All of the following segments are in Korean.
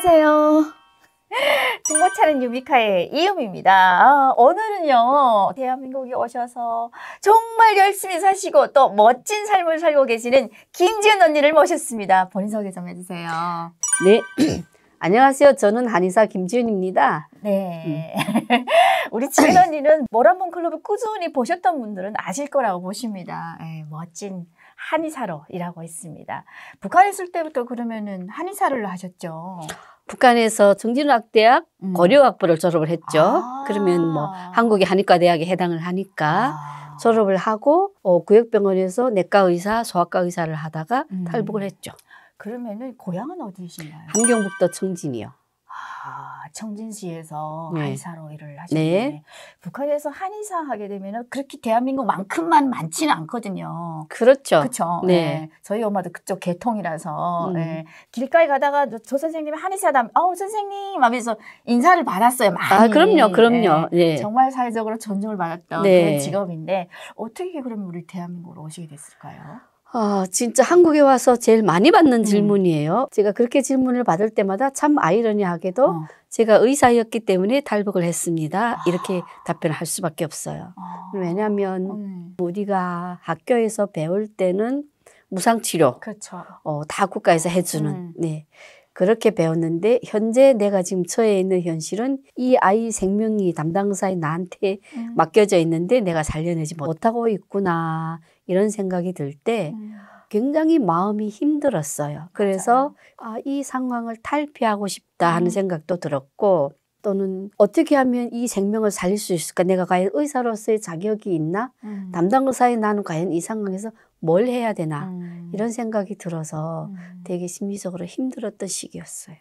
안녕하세요. 중고차는 유미카의 이음입니다. 오늘은요, 대한민국에 오셔서 정말 열심히 사시고 또 멋진 삶을 살고 계시는 김지은 언니를 모셨습니다. 본인 소개 좀 해주세요. 네. 안녕하세요. 저는 한의사 김지은입니다. 네. 우리 지은 언니는 모란봉 클럽을 꾸준히 보셨던 분들은 아실 거라고 보십니다. 멋진 한의사로 일하고 있습니다. 북한에 있을 때부터 그러면은 한의사를 하셨죠? 북한에서 정진학대학 고려학부를 졸업을 했죠. 그러면 뭐 한국의 한의과대학에 해당을 하니까 졸업을 하고 구역병원에서 내과의사, 소아과의사를 하다가 탈북을 했죠. 그러면은 고향은 어디이신가요? 함경북도 청진이요. 청진시에서 네. 한의사로 일을 하시는데 네. 북한에서 한의사 하게 되면 그렇게 대한민국만큼만 많지는 않거든요. 그렇죠. 그렇죠. 네. 네. 저희 엄마도 그쪽 계통이라서 네. 길가에 가다가 저 선생님이 한의사다. 선생님 하면서 인사를 받았어요. 많이. 그럼요. 네. 네. 정말 사회적으로 존중을 받았던 네. 그런 직업인데 어떻게 그러면 우리 대한민국으로 오시게 됐을까요? 진짜 한국에 와서 제일 많이 받는 질문이에요. 제가 그렇게 질문을 받을 때마다 참 아이러니하게도 제가 의사였기 때문에 탈북을 했습니다. 이렇게 답변을 할 수밖에 없어요. 왜냐하면 우리가 학교에서 배울 때는 무상치료 그렇죠. 다 국가에서 해주는 네. 그렇게 배웠는데 현재 내가 지금 처해 있는 현실은 이 아이 생명이 담당사에 나한테 맡겨져 있는데 내가 살려내지 못하고 있구나 이런 생각이 들 때 굉장히 마음이 힘들었어요. 그래서 이 상황을 탈피하고 싶다 하는 생각도 들었고 또는 어떻게 하면 이 생명을 살릴 수 있을까? 내가 과연 의사로서의 자격이 있나? 담당 의사의 나는 과연 이 상황에서 뭘 해야 되나? 이런 생각이 들어서 되게 심리적으로 힘들었던 시기였어요.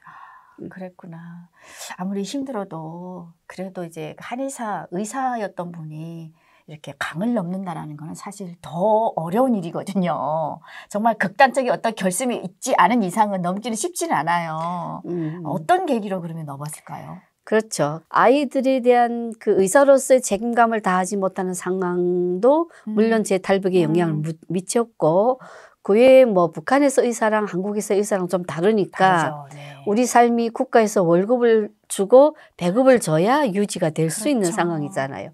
그랬구나. 아무리 힘들어도 그래도 이제 한의사, 의사였던 분이 이렇게 강을 넘는다라는 거는 사실 더 어려운 일이거든요. 정말 극단적인 어떤 결심이 있지 않은 이상은 넘기는 쉽지는 않아요. 어떤 계기로 그러면 넘었을까요? 그렇죠. 아이들에 대한 그 의사로서의 책임감을 다하지 못하는 상황도 물론 제 탈북에 영향을 미쳤고 그 외에 뭐 북한에서 의사랑 한국에서 의사랑 좀 다르니까 네. 우리 삶이 국가에서 월급을 주고 배급을 줘야 유지가 될 수 있는 상황이잖아요.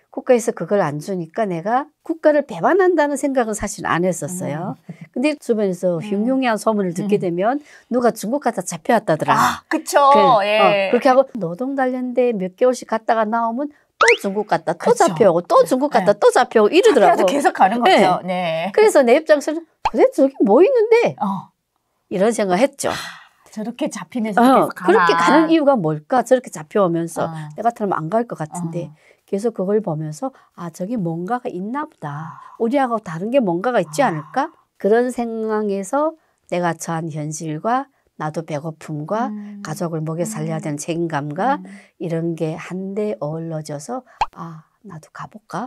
국가에서 그걸 안 주니까 내가 국가를 배반한다는 생각은 사실 안 했었어요. 근데 주변에서 흉흉한 소문을 듣게 되면 누가 중국 갔다 잡혀왔다더라. 그쵸. 예. 그렇게 하고 노동단련대 몇 개월씩 갔다가 나오면 또 중국 갔다 또 잡혀오고 또 중국 갔다 또 잡혀오고 이러더라고. 계속 가는 거죠. 네. 그래서 내 입장에서는 도대체 저기 뭐 있는데 이런 생각을 했죠. 저렇게 잡히면서 계속 가나. 그렇게 가는 이유가 뭘까? 저렇게 잡혀오면서 내 같으면 안 갈 것 같은데 계속 그걸 보면서 저기 뭔가가 있나 보다. 우리하고 다른 게 뭔가가 있지 않을까? 그런 상황에서 내가 처한 현실과 나도 배고픔과 가족을 먹여 살려야 되는 책임감과 이런 게 한데 어우러져서 나도 가볼까?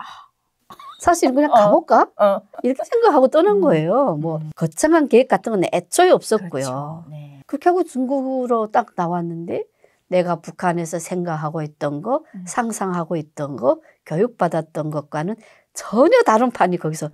사실 그냥 가볼까? 이렇게 생각하고 떠난 거예요. 뭐 거창한 계획 같은 건 애초에 없었고요. 그렇죠. 네. 그렇게 하고 중국으로 딱 나왔는데 내가 북한에서 생각하고 있던 거, 상상하고 있던 거, 교육받았던 것과는 전혀 다른 판이 거기서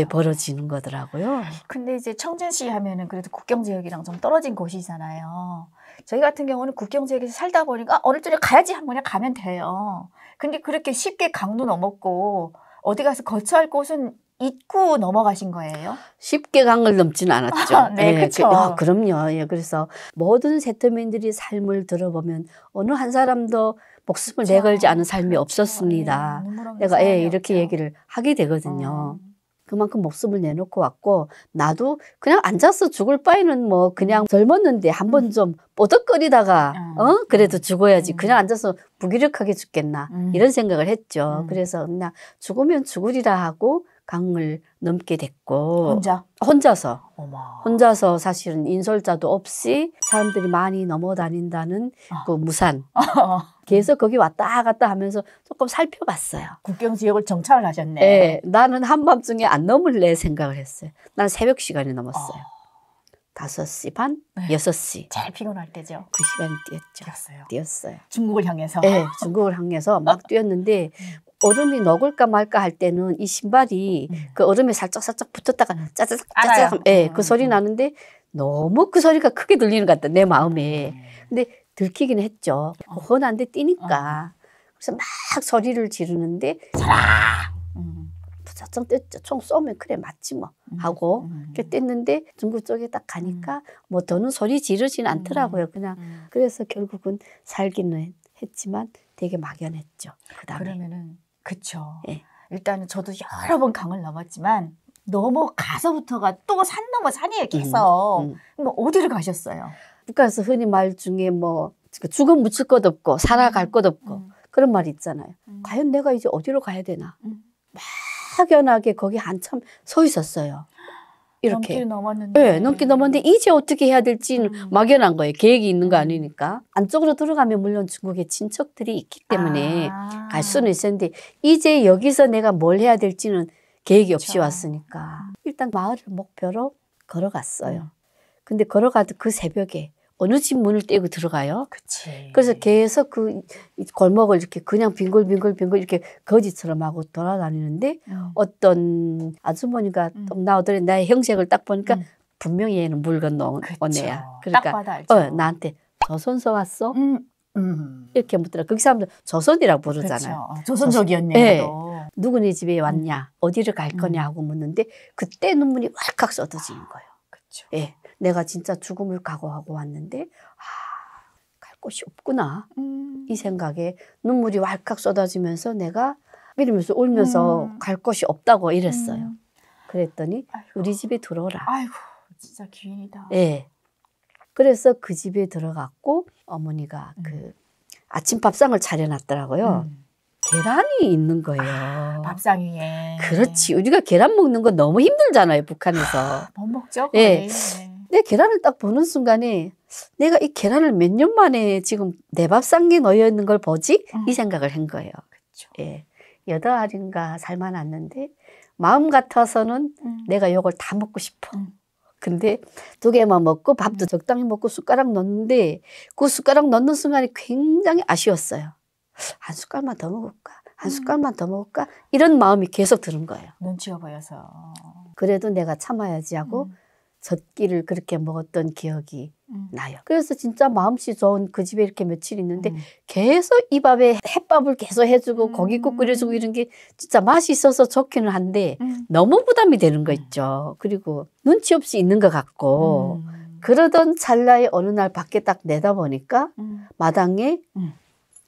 벌어지는 거더라고요. 근데 이제 청진시 하면은 그래도 국경지역이랑 좀 떨어진 곳이잖아요. 저희 같은 경우는 국경지역에서 살다 보니까 어느 쪽에 가야지 하면 그냥 가면 돼요. 근데 그렇게 쉽게 강도 넘었고 어디 가서 거처할 곳은 잊고 넘어가신 거예요? 쉽게 강을 넘지는 않았죠. 네, 그렇죠. 그럼요. 예, 그래서 모든 세터민들이 삶을 들어보면 어느 한 사람도 목숨을 내걸지 않은 삶이 없었습니다. 내가 이렇게 얘기를 하게 되거든요. 그만큼 목숨을 내놓고 왔고 나도 그냥 앉아서 죽을 바에는 뭐 그냥 젊었는데 한번 좀 뽀득거리다가 그래도 죽어야지. 그냥 앉아서 무기력하게 죽겠나 이런 생각을 했죠. 그래서 그냥 죽으면 죽으리라 하고 강을 넘게 됐고 혼자서 혼자서 사실은 인솔자도 없이 사람들이 많이 넘어다닌다는 그 무산 계속 거기 왔다 갔다 하면서 조금 살펴봤어요. 국경 지역을 정찰을 하셨네. 네, 나는 한밤중에 안 넘을래 생각을 했어요. 나는 새벽 시간이 넘었어요. 5시 반, 6시. 제일 피곤할 때죠. 그 시간이 뛰었어요. 중국을 향해서. 네, 중국을 향해서 막 뛰었는데 얼음이 녹을까 말까 할 때는 이 신발이 그 얼음에 살짝 붙었다가 짜자작 그 소리 나는데 너무 그 소리가 크게 들리는 것 같다 내 마음에. 근데 들키긴 했죠. 헌한데 뛰니까. 그래서 막 소리를 지르는데 사랑! 부자청 뗐죠. 총 쏘면 그래 맞지 뭐 하고 이렇게 뗐는데 중국 쪽에 딱 가니까 뭐 더는 소리 지르진 않더라고요. 그냥 그래서 결국은 살기는 했지만 되게 막연했죠. 그다음에. 그러면은 그쵸. 예. 일단은 저도 여러 번 강을 넘었지만 넘어가서부터가 또 산 넘어 산이에요. 계속. 뭐 어디를 가셨어요? 북한에서 흔히 말 중에 뭐 죽어 묻힐 것 없고 살아갈 것 없고 그런 말이 있잖아요. 과연 내가 이제 어디로 가야 되나? 막연하게 거기 한참 서 있었어요. 이렇게. 넘기를 넘었는데. 네, 넘기 넘었는데 이제 어떻게 해야 될지는 막연한 거예요. 계획이 있는 거 아니니까. 안쪽으로 들어가면 물론 중국에 친척들이 있기 때문에 갈 수는 있었는데 이제 여기서 내가 뭘 해야 될지는 계획이 없이 왔으니까. 일단 마을을 목표로 걸어갔어요. 근데 걸어가도 그 새벽에 어느 집 문을 떼고 들어가요. 그치. 그래서 계속 그 골목을 이렇게 그냥 빙글빙글 이렇게 거지처럼 하고 돌아다니는데 어떤 아주머니가 딱 나오더니 나의 형색을 딱 보니까 분명히 얘는 물 건너온 애야. 그러니까 딱 봐도 알죠. 나한테 조선서 왔어? 이렇게 묻더라. 거기 사람들 조선이라고 부르잖아요. 그렇죠. 조선족이었네요. 네. 누구네 집에 왔냐? 어디를 갈 거냐 하고 묻는데 그때 눈물이 왈칵 쏟아지는 거예요. 그렇죠. 예. 내가 진짜 죽음을 각오하고 왔는데 갈 곳이 없구나. 이 생각에 눈물이 왈칵 쏟아지면서 내가 이러면서 울면서 갈 곳이 없다고 이랬어요. 그랬더니 아이고. 우리 집에 들어오라. 아이고 진짜 기인이다. 예. 그래서 그 집에 들어갔고 어머니가 그 아침 밥상을 차려놨더라고요. 계란이 있는 거예요. 밥상 위에. 그렇지. 우리가 계란 먹는 거 너무 힘들잖아요. 북한에서. 못 먹죠? 예. 거의. 내 계란을 딱 보는 순간에 내가 이 계란을 몇 년 만에 지금 내 밥상에 놓여 있는 걸 보지? 이 생각을 한 거예요. 그렇죠. 예. 8알인가 삶아놨는데 마음 같아서는 내가 요걸 다 먹고 싶어. 근데 2개만 먹고 밥도 적당히 먹고 숟가락 넣는데 그 숟가락 넣는 순간에 굉장히 아쉬웠어요. 한 숟갈만 더 먹을까? 한 숟갈만 더 먹을까? 이런 마음이 계속 드는 거예요. 눈치가 보여서. 그래도 내가 참아야지 하고 젓기를 그렇게 먹었던 기억이 나요. 그래서 진짜 마음씨 좋은 그 집에 이렇게 며칠 있는데 계속 이 밥에 햇밥을 계속 해주고 고깃국 끓여주고 이런 게 진짜 맛이 있어서 좋기는 한데 너무 부담이 되는 거 있죠. 그리고 눈치 없이 있는 것 같고 그러던 찰나에 어느 날 밖에 딱 내다보니까 마당에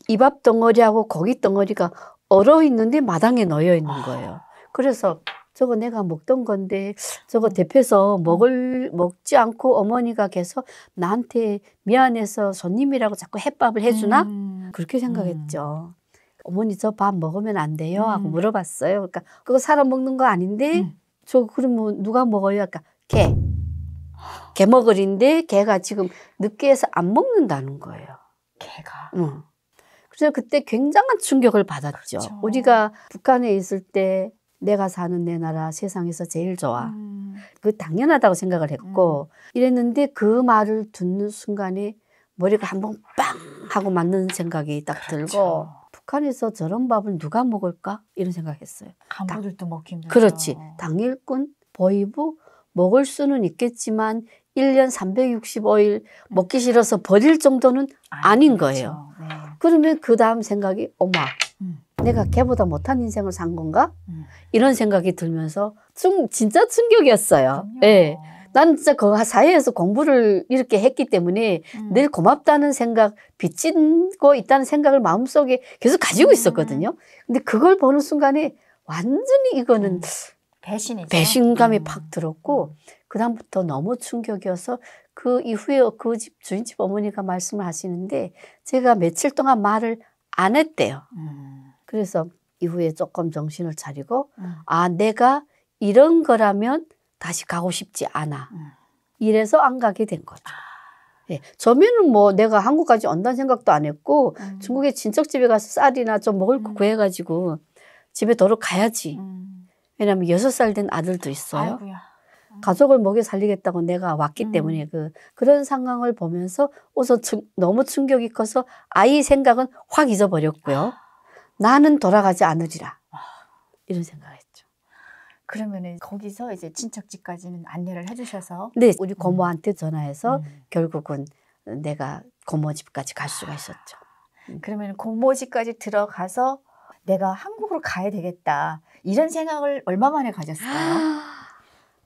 이 밥 덩어리하고 고기 덩어리가 얼어 있는데 마당에 놓여 있는 거예요. 그래서 저거 내가 먹던 건데 저거 데펴서 먹지 않고 어머니가 계속 나한테 미안해서 손님이라고 자꾸 햇밥을 해주나? 그렇게 생각했죠. 어머니 저 밥 먹으면 안 돼요? 하고 물어봤어요. 그러니까 그거 사람 먹는 거 아닌데 저 그러면 누가 먹어요? 그러니까 개 먹으린데 개가 지금 늦게해서 안 먹는다는 거예요. 개가. 그래서 그때 굉장한 충격을 받았죠. 그렇죠. 우리가 북한에 있을 때 내가 사는 내 나라 세상에서 제일 좋아. 그 당연하다고 생각을 했고 이랬는데 그 말을 듣는 순간에 머리가 한번 빵 하고 맞는 생각이 딱 그렇죠. 들고 북한에서 저런 밥을 누가 먹을까? 이런 생각했어요. 간부들도 먹기 힘들죠. 그렇지. 당일꾼, 보위부 먹을 수는 있겠지만 1년 365일 먹기 싫어서 버릴 정도는 아닌 거예요. 네. 그러면 그 다음 생각이 엄마 내가 걔보다 못한 인생을 산 건가? 이런 생각이 들면서 진짜 충격이었어요. 예. 나는 진짜 그 사회에서 공부를 이렇게 했기 때문에 늘 고맙다는 생각, 빚지고 있다는 생각을 마음속에 계속 가지고 있었거든요. 근데 그걸 보는 순간에 완전히 이거는 배신이죠. 배신감이 팍 들었고 그다음부터 너무 충격이어서 그 이후에 그 집 주인집 어머니가 말씀을 하시는데 제가 며칠 동안 말을 안 했대요. 그래서 이후에 조금 정신을 차리고 아 내가 이런 거라면 다시 가고 싶지 않아. 이래서 안 가게 된 거죠. 예, 처음에는 뭐 내가 한국까지 온다는 생각도 안 했고 중국에 친척집에 가서 쌀이나 좀 먹을 거 구해가지고 집에 도로 가야지. 왜냐하면 6살 된 아들도 있어요. 아이고야. 가족을 먹여 살리겠다고 내가 왔기 때문에 그런 상황을 보면서 우선 너무 충격이 커서 아이 생각은 확 잊어버렸고요. 나는 돌아가지 않으리라. 이런 생각을 했죠. 그러면은 거기서 이제 친척집까지는 안내를 해주셔서 네, 우리 고모한테 전화해서 결국은 내가 고모 집까지 갈 수가 있었죠. 그러면 고모 집까지 들어가서 내가 한국으로 가야 되겠다. 이런 생각을 얼마 만에 가졌어요?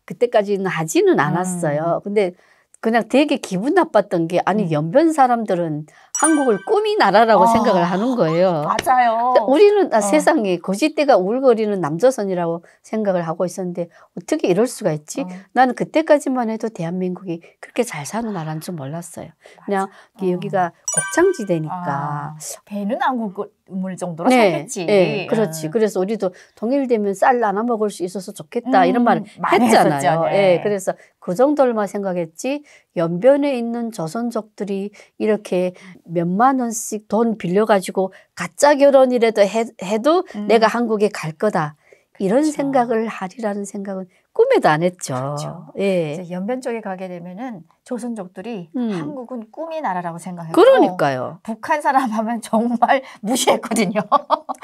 그때까지는 하지는 않았어요. 근데 그냥 되게 기분 나빴던 게 아니 연변 사람들은 한국을 꿈이 나라라고 생각을 하는 거예요. 맞아요. 우리는 세상에 거짓대가 울거리는 남조선이라고 생각을 하고 있었는데 어떻게 이럴 수가 있지? 나는 그때까지만 해도 대한민국이 그렇게 잘 사는 나라인 줄 몰랐어요. 그냥 여기가 곡창지대니까 배는 한국물 정도로 살겠지. 네, 그렇지. 그래서 우리도 통일되면 쌀 나눠 먹을 수 있어서 좋겠다 이런 말을 했잖아요. 네. 그래서 그 정도로만 생각했지 연변에 있는 조선족들이 이렇게 몇만 원씩 돈 빌려가지고 가짜 결혼이라도 해도 내가 한국에 갈 거다. 이런 생각을 하리라는 생각은 꿈에도 안 했죠. 그렇죠. 예. 연변 쪽에 가게 되면은 조선족들이 한국은 꿈의 나라라고 생각했고 그러니까요. 북한 사람 하면 정말 무시했거든요.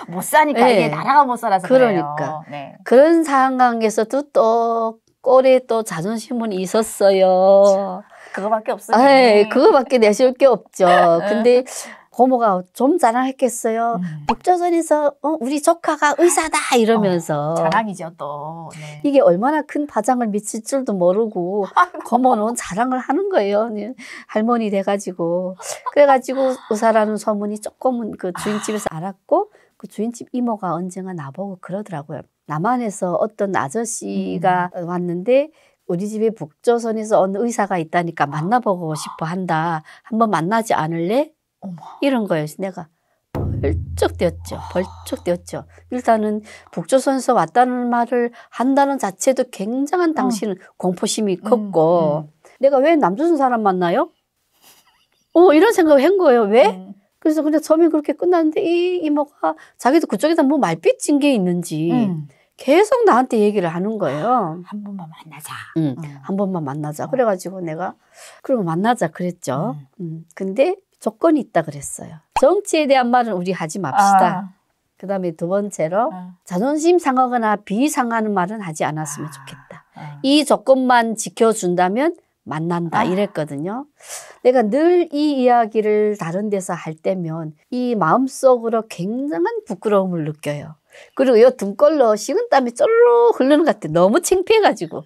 못 사니까 이게 나라가 못 살아서 그러니까. 그래요. 네. 그런 상황에서도 또 꼴에 또 자존심은 있었어요. 그거밖에 없어요. 그거밖에 내세울 게 없죠. 근데 고모가 좀 자랑했겠어요. 북조선에서 우리 조카가 의사다 이러면서. 자랑이죠 또. 네. 이게 얼마나 큰 파장을 미칠 줄도 모르고 고모는 자랑을 하는 거예요. 할머니 돼가지고. 그래가지고 의사라는 소문이 조금은 그 주인집에서 알았고 그 주인집 이모가 언젠가 나보고 그러더라고요. 남한에서 어떤 아저씨가 왔는데 우리 집에 북조선에서 온 의사가 있다니까 만나보고 싶어 한다. 한번 만나지 않을래? 이런 거예요. 내가 벌쩍 뛰었죠. 일단은 북조선에서 왔다는 말을 한다는 자체도 굉장한 당신은 공포심이 컸고 내가 왜 남조선 사람 만나요? 이런 생각을 한 거예요. 왜? 그래서 그냥 처음에 그렇게 끝났는데 이 이모가 자기도 그쪽에다 뭐 말삐친 게 있는지 계속 나한테 얘기를 하는 거예요. 한 번만 만나자. 한 번만 만나자. 그래가지고 내가 그리고 만나자 그랬죠. 근데 조건이 있다 그랬어요. 정치에 대한 말은 우리 하지 맙시다. 그 다음에 두 번째로 자존심 상하거나 비상하는 말은 하지 않았으면 좋겠다. 이 조건만 지켜준다면 만난다 이랬거든요. 내가 늘 이 이야기를 다른 데서 할 때면 이 마음속으로 굉장한 부끄러움을 느껴요. 그리고 이 등골로 식은땀이 쫄르르 흐르는 것 같아. 너무 창피해가지고.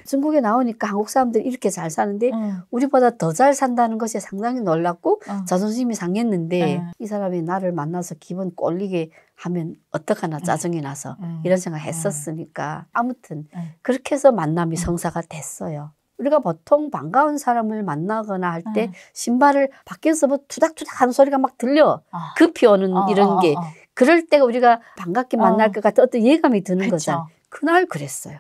중국에 나오니까 한국 사람들이 이렇게 잘 사는데 우리보다 더 잘 산다는 것에 상당히 놀랐고 자존심이 상했는데 이 사람이 나를 만나서 기분 꼴리게 하면 어떡하나 짜증이 나서 이런 생각 했었으니까 아무튼 그렇게 해서 만남이 성사가 됐어요. 우리가 보통 반가운 사람을 만나거나 할 때 신발을 밖에서 뭐 투닥투닥 하는 소리가 막 들려. 급히 오는 이런 게. 그럴 때가 우리가 반갑게 만날 것 같은 어떤 예감이 드는 거잖아요. 그날 그랬어요.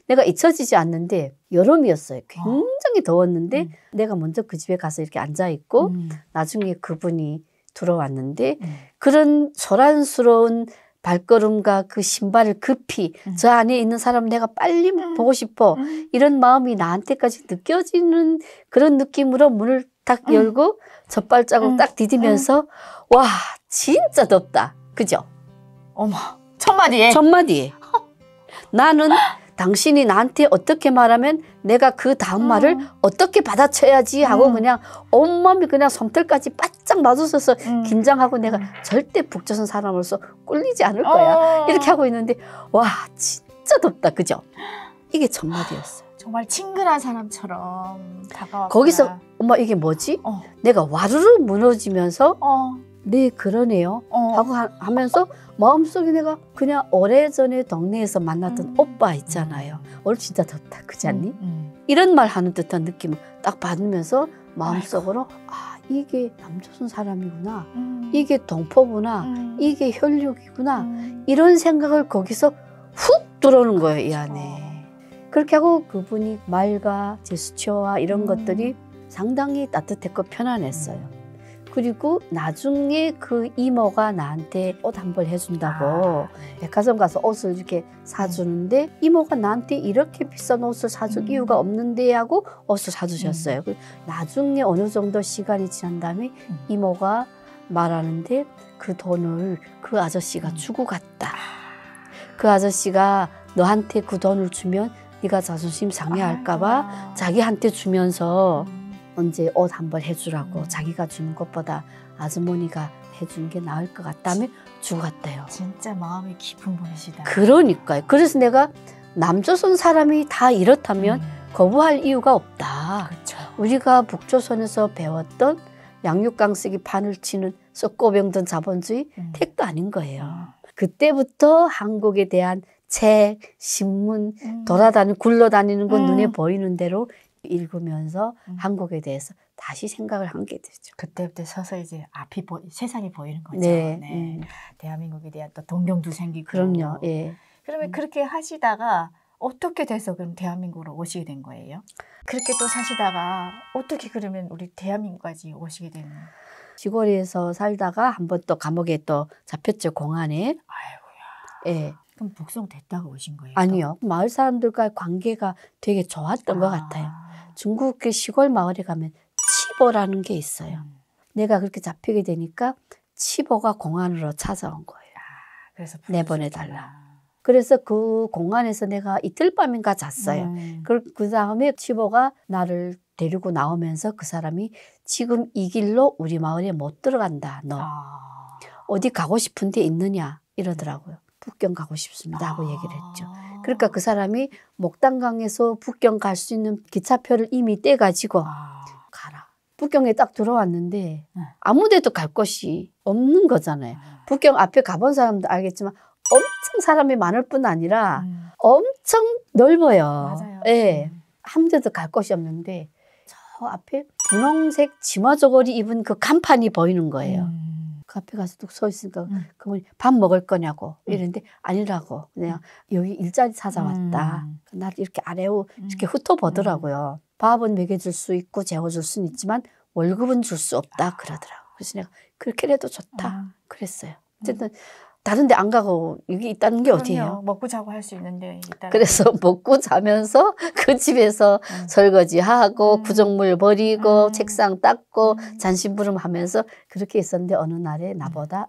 내가 잊혀지지 않는데 여름이었어요. 굉장히 더웠는데 내가 먼저 그 집에 가서 이렇게 앉아있고 나중에 그분이 들어왔는데 그런 소란스러운 발걸음과 그 신발을 급히 저 안에 있는 사람 내가 빨리 보고 싶어 이런 마음이 나한테까지 느껴지는 그런 느낌으로 문을 딱 열고 젖발자국 딱 디디면서 와 진짜 덥다. 그죠? 어머 첫마디에 나는 당신이 나한테 어떻게 말하면 내가 그 다음 말을 어떻게 받아쳐야지 하고 그냥 온몸이 그냥 솜털까지 바짝 마주쳐서 긴장하고 내가 절대 북조선 사람으로서 꿀리지 않을 거야. 이렇게 하고 있는데 와 진짜 덥다. 그죠? 이게 첫마디였어요. 정말 친근한 사람처럼 다가왔구나. 거기서 엄마 이게 뭐지? 내가 와르르 무너지면서 네 그러네요 하고 하면서 마음속에 내가 그냥 오래전에 동네에서 만났던 오빠 있잖아요. 오늘 진짜 덥다 그지 않니? 이런 말 하는 듯한 느낌을 딱 받으면서 마음속으로 아 이게 남조선 사람이구나. 이게 동포구나. 이게 혈육이구나. 이런 생각을 거기서 훅 들어오는 거예요. 이 안에. 그렇게 하고 그분이 말과 제스처와 이런 것들이 상당히 따뜻했고 편안했어요. 그리고 나중에 그 이모가 나한테 옷 한 벌 해준다고 백화점 가서 옷을 이렇게 사주는데 이모가 나한테 이렇게 비싼 옷을 사줄 이유가 없는데 하고 옷을 사주셨어요. 나중에 어느 정도 시간이 지난 다음에 이모가 말하는데 그 돈을 그 아저씨가 주고 갔다. 그 아저씨가 너한테 그 돈을 주면 네가 자존심 상해할까 봐 자기한테 주면서 언제 옷 한벌 해주라고 자기가 주는 것보다 아주머니가 해주는 게 나을 것 같다며 주갔대요. 진짜 마음이 깊은 분이시다. 그러니까요. 그래서 내가 남조선 사람이 다 이렇다면 거부할 이유가 없다. 그렇죠. 우리가 북조선에서 배웠던 양육강 쓰기 판을 치는 썩고 병든 자본주의 택도 아닌 거예요. 그때부터 한국에 대한 책, 신문, 굴러다니는 건 눈에 보이는 대로 읽으면서 한국에 대해서 다시 생각을 하게 되죠. 그때부터 서서히 이제 앞이 세상이 보이는 거죠. 네. 네. 대한민국에 대한 또 동경도 생기고. 그럼요. 예. 그러면 그렇게 하시다가 어떻게 돼서 그럼 대한민국으로 오시게 된 거예요? 그렇게 또 사시다가 어떻게 그러면 우리 대한민국까지 오시게 된 거예요? 시골에서 살다가 한번 또 감옥에 또 잡혔죠. 공안에. 아이고야. 예. 그럼 북송됐다가 오신 거예요? 아니요. 마을 사람들과의 관계가 되게 좋았던 것 같아요. 중국 그 시골 마을에 가면 치보라는 게 있어요. 내가 그렇게 잡히게 되니까 치보가 공안으로 찾아온 거예요. 그래서 내보내달라. 그래서 그 공안에서 내가 이틀 밤인가 잤어요. 그 다음에 치보가 나를 데리고 나오면서 그 사람이 지금 이 길로 우리 마을에 못 들어간다. 너 어디 가고 싶은 데 있느냐 이러더라고요. 북경 가고 싶습니다 하고 얘기를 했죠. 그러니까 그 사람이 목단강에서 북경 갈 수 있는 기차표를 이미 떼가지고 가라. 북경에 딱 들어왔는데 아무 데도 갈 곳이 없는 거잖아요. 북경 앞에 가본 사람도 알겠지만 엄청 사람이 많을 뿐 아니라 엄청 넓어요. 맞아요. 예. 한 데도 갈 곳이 없는데 저 앞에 분홍색 치마 저고리 입은 그 간판이 보이는 거예요. 그 앞에 가서 뚝 서 있으니까 그분이 밥 먹을 거냐고 이랬는데 아니라고 그냥 여기 일자리 찾아왔다. 나를 이렇게 아래로 이렇게 훑어보더라고요. 밥은 먹여줄 수 있고 재워줄 수는 있지만 월급은 줄 수 없다 그러더라고. 그래서 내가 그렇게라도 좋다 그랬어요. 어쨌든 다른 데 안 가고 여기 있다는 게 어디예요? 먹고 자고 할 수 있는데 있다는 그래서 먹고 자면서 그 집에서 설거지하고 구정물 버리고 책상 닦고 잔심부름 하면서 그렇게 있었는데 어느 날에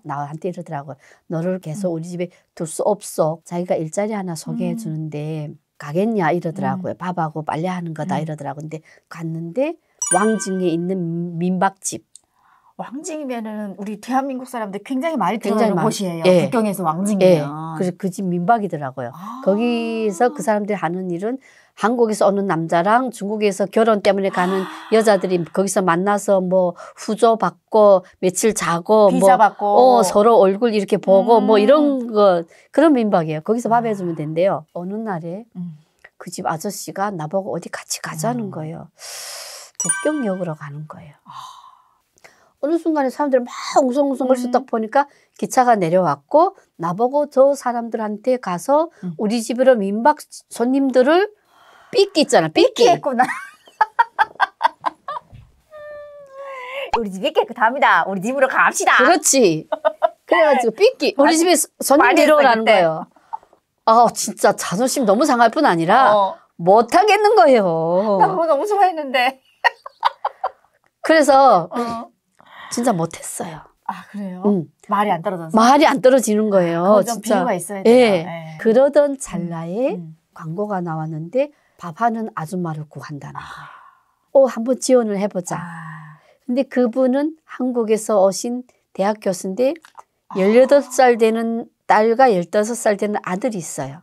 나한테 이러더라고요. 너를 계속 우리 집에 둘 수 없어. 자기가 일자리 하나 소개해 주는데 가겠냐 이러더라고요. 밥하고 빨래하는 거다 이러더라고요. 근데 갔는데 왕징에 있는 민박집. 왕징이면은 우리 대한민국 사람들 굉장히 많이 들어가는 곳이에요. 예. 북경에서 왕징이면. 예. 그래서 그 집 민박이더라고요. 거기서 그 사람들이 하는 일은 한국에서 오는 남자랑 중국에서 결혼 때문에 가는 여자들이 거기서 만나서 뭐 후조 받고 며칠 자고 비자 받고 서로 얼굴 이렇게 보고 뭐 이런 거 그런 민박이에요. 거기서 밥 해주면 된대요. 어느 날에 그 집 아저씨가 나보고 어디 같이 가자는 거예요. 북경역으로 가는 거예요. 어느 순간에 사람들이 막 웅성웅성거려서 딱 보니까 기차가 내려왔고 나보고 저 사람들한테 가서 우리 집으로 민박 손님들을 삐끼 있잖아. 삐끼 했구나. 우리 집이 깨끗합니다. 우리 집으로 갑시다. 그렇지. 그래가지고 삐끼 우리 집에 손님 데려오라는 거예요. 아 진짜 자존심 너무 상할 뿐 아니라 못하겠는 거예요. 나 그거 너무 좋아했는데. 그래서 진짜 못했어요. 아 그래요? 말이 안 떨어져서? 말이 안 떨어지는 거예요. 좀 진짜. 비유가 있어야 돼요. 예. 네. 그러던 찰나에 광고가 나왔는데 밥하는 아줌마를 구한다는 거예요. 한번 지원을 해보자. 근데 그분은 한국에서 오신 대학 교수인데 18살 되는 딸과 15살 되는 아들이 있어요.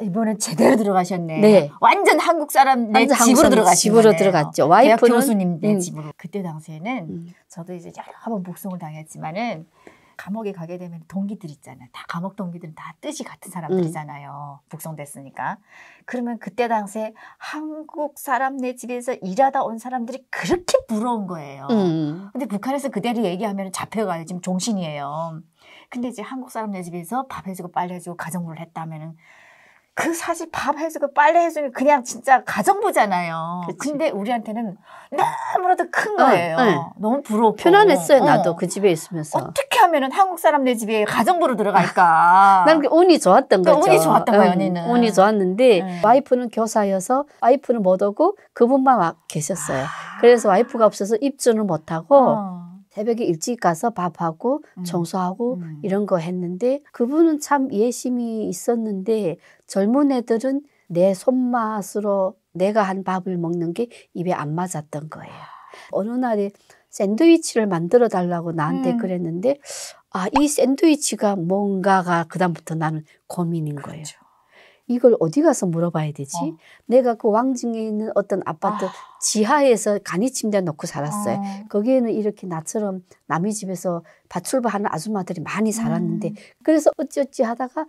이번엔 제대로 들어가셨네. 네. 완전 한국 사람 내 완전 집으로 들어가신 집으로 거네요. 들어갔죠. 대학 와이프는 교수님 내 집으로. 그때 당시에는 저도 이제 여러 번 복송을 당했지만은 감옥에 가게 되면 동기들 있잖아요. 다 감옥 동기들은 다 뜻이 같은 사람들이잖아요. 복송됐으니까. 그러면 그때 당시에 한국 사람 내 집에서 일하다 온 사람들이 그렇게 부러운 거예요. 근데 북한에서 그대로 얘기하면 잡혀가요. 지금 종신이에요. 근데 이제 한국 사람 내 집에서 밥 해주고 빨래 해주고 가정부를 했다면은 그 사실 밥 해주고 빨래 해주면 그냥 진짜 가정부잖아요. 그치. 근데 우리한테는 너무나도 큰 거예요. 너무 부럽고. 편안했어요. 나도 그 집에 있으면서. 어떻게 하면은 한국 사람 내 집에 가정부로 들어갈까. 난 운이 좋았던 거죠. 운이 좋았던 거예요, 언니는. 운이 좋았는데 와이프는 교사여서 와이프는 못 오고 그분만 와 계셨어요. 그래서 와이프가 없어서 입주는 못하고 새벽에 일찍 가서 밥하고 청소하고 이런 거 했는데 그분은 참 예심이 있었는데 젊은 애들은 내 손맛으로 내가 한 밥을 먹는 게 입에 안 맞았던 거예요. 어느 날에 샌드위치를 만들어 달라고 나한테 그랬는데 이 샌드위치가 뭔가가 그다음부터 나는 고민인 거예요. 그렇죠. 이걸 어디 가서 물어봐야 되지? 내가 그 왕징에 있는 어떤 아파트 지하에서 간이 침대 놓고 살았어요. 거기에는 이렇게 나처럼 남의 집에서 밭출바하는 아줌마들이 많이 살았는데 그래서 어찌어찌 하다가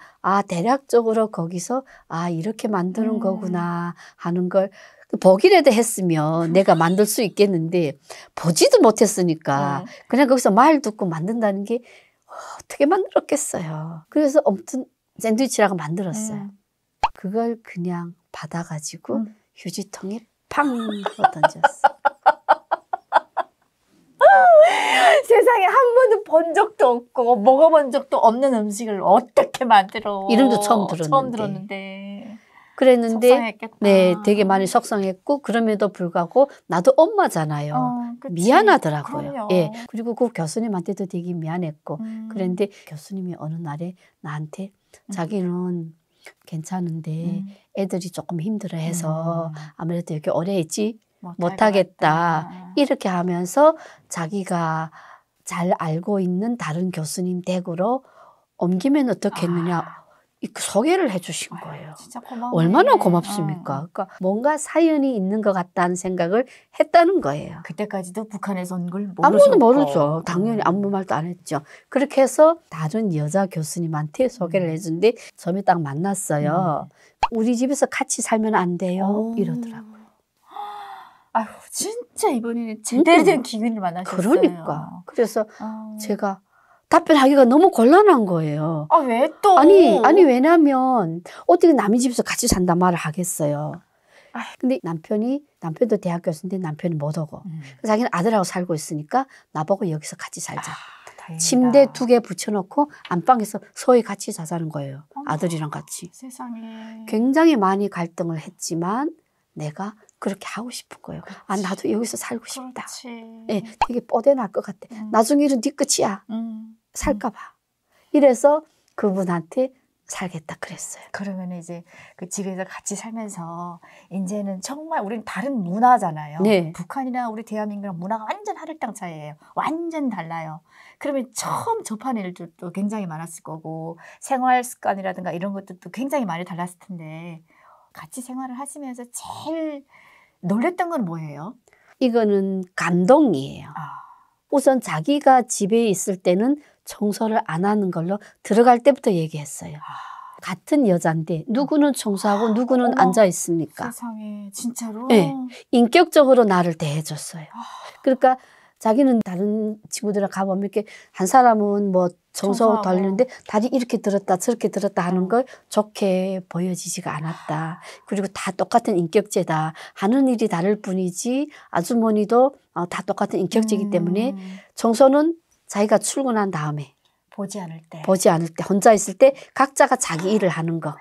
대략적으로 거기서 이렇게 만드는 거구나 하는 걸 보기라도 했으면 내가 만들 수 있겠는데 보지도 못했으니까 그냥 거기서 말 듣고 만든다는 게 어떻게 만들었겠어요. 그래서 아무튼 샌드위치라고 만들었어요. 그걸 그냥 받아가지고 휴지통에 팡 하고 던졌어. 세상에 한 번도 본 적도 없고 먹어본 적도 없는 음식을 어떻게 만들어. 이름도 처음 들었는데. 그랬는데 속상했겠다. 네, 되게 많이 속상했고 그럼에도 불구하고 나도 엄마잖아요. 미안하더라고요. 그럼요. 예. 그리고 그 교수님한테도 되게 미안했고 그런데 교수님이 어느 날에 나한테 자기는 괜찮은데 애들이 조금 힘들어해서 아무래도 여기 오래 있지 못하겠다. 이렇게 하면서 자기가 잘 알고 있는 다른 교수님 댁으로 옮기면 어떻겠느냐 소개를 해주신 거예요. 진짜 고마워요. 얼마나 고맙습니까? 그러니까 뭔가 사연이 있는 것 같다는 생각을 했다는 거예요. 그때까지도 북한에서 온 걸 모르셨고. 아무도 모르죠. 당연히 아무 말도 안 했죠. 그렇게 해서 다른 여자 교수님한테 소개를 해준데 처음에 딱 만났어요. 우리 집에서 같이 살면 안 돼요? 이러더라고요. 아휴, 진짜 이번에는 제대로 된 기근을 만나셨어요. 그러니까. 그래서 제가 답변하기가 너무 곤란한 거예요. 왜 또? 아니 왜냐면 어떻게 남의 집에서 같이 산단 말을 하겠어요. 근데 남편도 대학 교수인데 남편이 못 오고 자기는 아들하고 살고 있으니까 나보고 여기서 같이 살자. 침대 2개 붙여놓고 안방에서 서희 같이 자자는 거예요. 아들이랑 같이. 세상에. 굉장히 많이 갈등을 했지만 내가 그렇게 하고 싶은 거예요. 나도 여기서 살고 싶다. 예, 되게 뽀대 날 것 같아. 나중에 일은 네 끝이야. 살까 봐. 이래서 그분한테 살겠다 그랬어요. 그러면 이제 그 집에서 같이 살면서 이제는 정말 우리는 다른 문화잖아요. 네. 북한이나 우리 대한민국이랑 문화가 완전 하늘 땅 차이예요. 완전 달라요. 그러면 처음 접한 일들도 굉장히 많았을 거고 생활 습관이라든가 이런 것들도 굉장히 많이 달랐을 텐데 같이 생활을 하시면서 제일 놀랬던 건 뭐예요? 이거는 감동이에요. 우선 자기가 집에 있을 때는 청소를 안 하는 걸로 들어갈 때부터 얘기했어요. 같은 여잔데 누구는 청소하고 누구는 앉아 있습니까? 세상에 진짜로? 네, 인격적으로 나를 대해줬어요. 그러니까 자기는 다른 친구들이랑 가보면 이렇게 한 사람은 뭐 청소 돌리는데 다리 이렇게 들었다 저렇게 들었다 하는 걸 좋게 보여지지가 않았다. 그리고 다 똑같은 인격체다. 하는 일이 다를 뿐이지 아주머니도 다 똑같은 인격체이기 때문에 청소는 자기가 출근한 다음에 보지 않을 때 혼자 있을 때 각자가 자기 일을 하는 거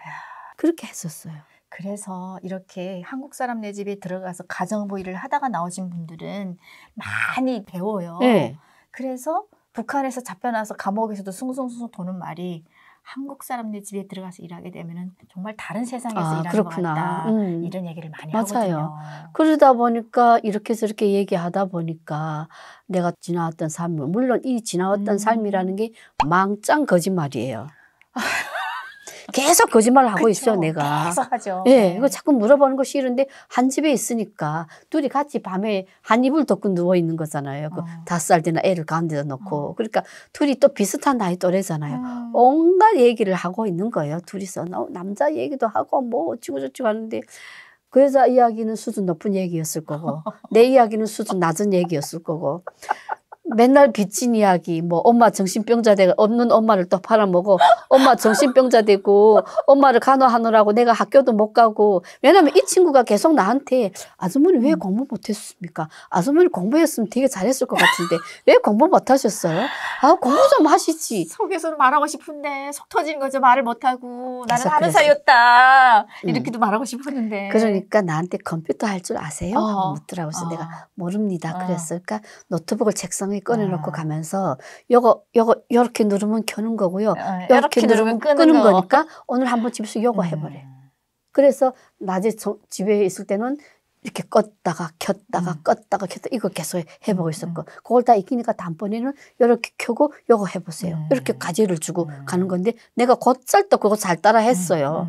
그렇게 했었어요. 그래서 이렇게 한국 사람네 집에 들어가서 가정부 일을 하다가 나오신 분들은 많이 배워요. 네. 그래서 북한에서 잡혀나서 감옥에서도 숭숭숭 도는 말이 한국 사람네 집에 들어가서 일하게 되면은 정말 다른 세상에서 일하는 그렇구나. 것 같다. 이런 얘기를 많이 맞아요. 하거든요. 그러다 보니까 이렇게 저렇게 얘기하다 보니까 내가 지나왔던 삶, 물론 이 지나왔던 삶이라는 게 망짱 거짓말이에요. 계속 거짓말을 하고 있어요, 내가. 계속 하죠. 예, 이거 자꾸 물어보는 거 싫은데 한 집에 있으니까 둘이 같이 밤에 한 이불 덮고 누워 있는 거잖아요. 그 5살 되나 애를 가운데다 놓고. 그러니까 둘이 또 비슷한 나이 또래잖아요. 온갖 얘기를 하고 있는 거예요, 둘이서. 남자 얘기도 하고 뭐 어찌고저찌고 하는데 그 여자 이야기는 수준 높은 얘기였을 거고 내 이야기는 수준 낮은 얘기였을 거고 맨날 빚진 이야기, 뭐 엄마 정신병자 되고 없는 엄마를 또 팔아먹어 엄마 정신병자 되고 엄마를 간호하느라고 내가 학교도 못 가고. 왜냐면 이 친구가 계속 나한테 아주머니 왜 공부 못했습니까? 아주머니 공부했으면 되게 잘했을 것 같은데 왜 공부 못하셨어요? 공부 좀 하시지. 속에서는 말하고 싶은데 속 터지는 거죠. 말을 못하고 나는 하는 사이였다. 이렇게도 말하고 싶었는데. 그러니까 나한테 컴퓨터 할 줄 아세요? 하고 묻더라고. 그래서 내가 모릅니다. 그랬을까? 노트북을 책상에 꺼내놓고 가면서 요거 요렇게 누르면 켜는 거고요. 요렇게 누르면 끄는 거니까 오늘 한번 집에서 요거 해보래. 그래서 낮에 집에 있을 때는 이렇게 껐다가 켰다가 껐다가 켰다가 이거 계속 해보고 있었고 그걸 다 익히니까 다음번에는 이렇게 켜고 이거 해보세요. 이렇게 과제를 주고 가는 건데 내가 곧잘 또 그거 잘 따라 했어요.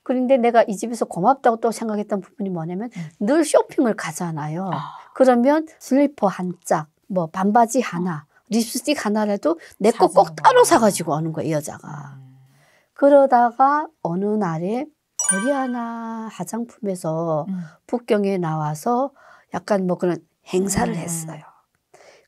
그런데 내가 이 집에서 고맙다고 또 생각했던 부분이 뭐냐면 늘 쇼핑을 가잖아요. 그러면 슬리퍼 한 짝, 뭐 반바지 하나, 립스틱 하나라도 내 거 꼭 따로 사가지고 오는 거예요, 여자가. 그러다가 어느 날에 코리아나 화장품에서 북경에 나와서 약간 뭐 그런 행사를 했어요.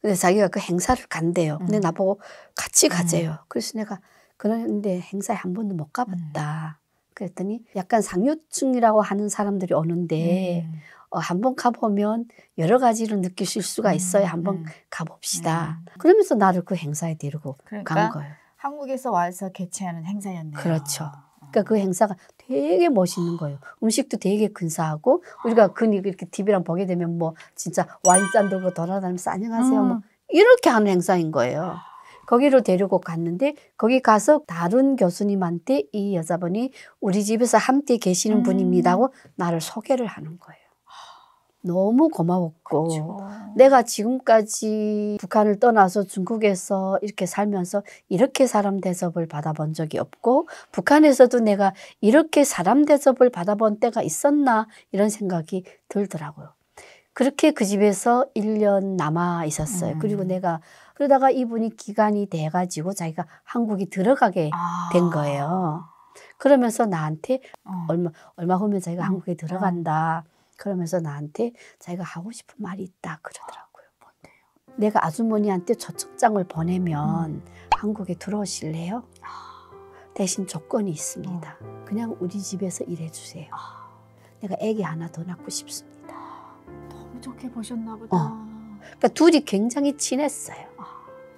근데 자기가 그 행사를 간대요. 근데 나보고 같이 가재요. 그래서 내가 그런데 행사에 한 번도 못 가봤다. 그랬더니 약간 상류층이라고 하는 사람들이 오는데 한번 가보면 여러 가지를 느끼실 수가 있어요. 한번 가봅시다. 그러면서 나를 그 행사에 데리고 그러니까 간 거예요. 한국에서 와서 개최하는 행사였네요. 그렇죠. 그러니까 그 행사가 되게 멋있는 거예요. 음식도 되게 근사하고 우리가 흔히 이렇게 TV랑 보게 되면 뭐 진짜 와인잔 들고 돌아다니면서 안녕하세요 뭐 이렇게 하는 행사인 거예요. 거기로 데리고 갔는데 거기 가서 다른 교수님한테 이 여자분이 우리 집에서 함께 계시는 분입니다 하고 나를 소개를 하는 거예요. 너무 고마웠고 그렇죠. 내가 지금까지 북한을 떠나서 중국에서 이렇게 살면서 이렇게 사람 대접을 받아본 적이 없고 북한에서도 내가 이렇게 사람 대접을 받아본 때가 있었나 이런 생각이 들더라고요. 그렇게 그 집에서 1년 남아 있었어요. 그리고 내가 그러다가 이분이 기간이 돼가지고 자기가 한국에 들어가게 된 거예요. 그러면서 나한테 얼마 후면 자기가 한국에 들어간다. 그러면서 나한테 자기가 하고 싶은 말이 있다 그러더라고요. 뭔데요? 내가 아주머니한테 초청장을 보내면 한국에 들어오실래요? 대신 조건이 있습니다. 그냥 우리 집에서 일해주세요. 내가 아기 하나 더 낳고 싶습니다. 너무 좋게 보셨나 보다. 그러니까 둘이 굉장히 친했어요.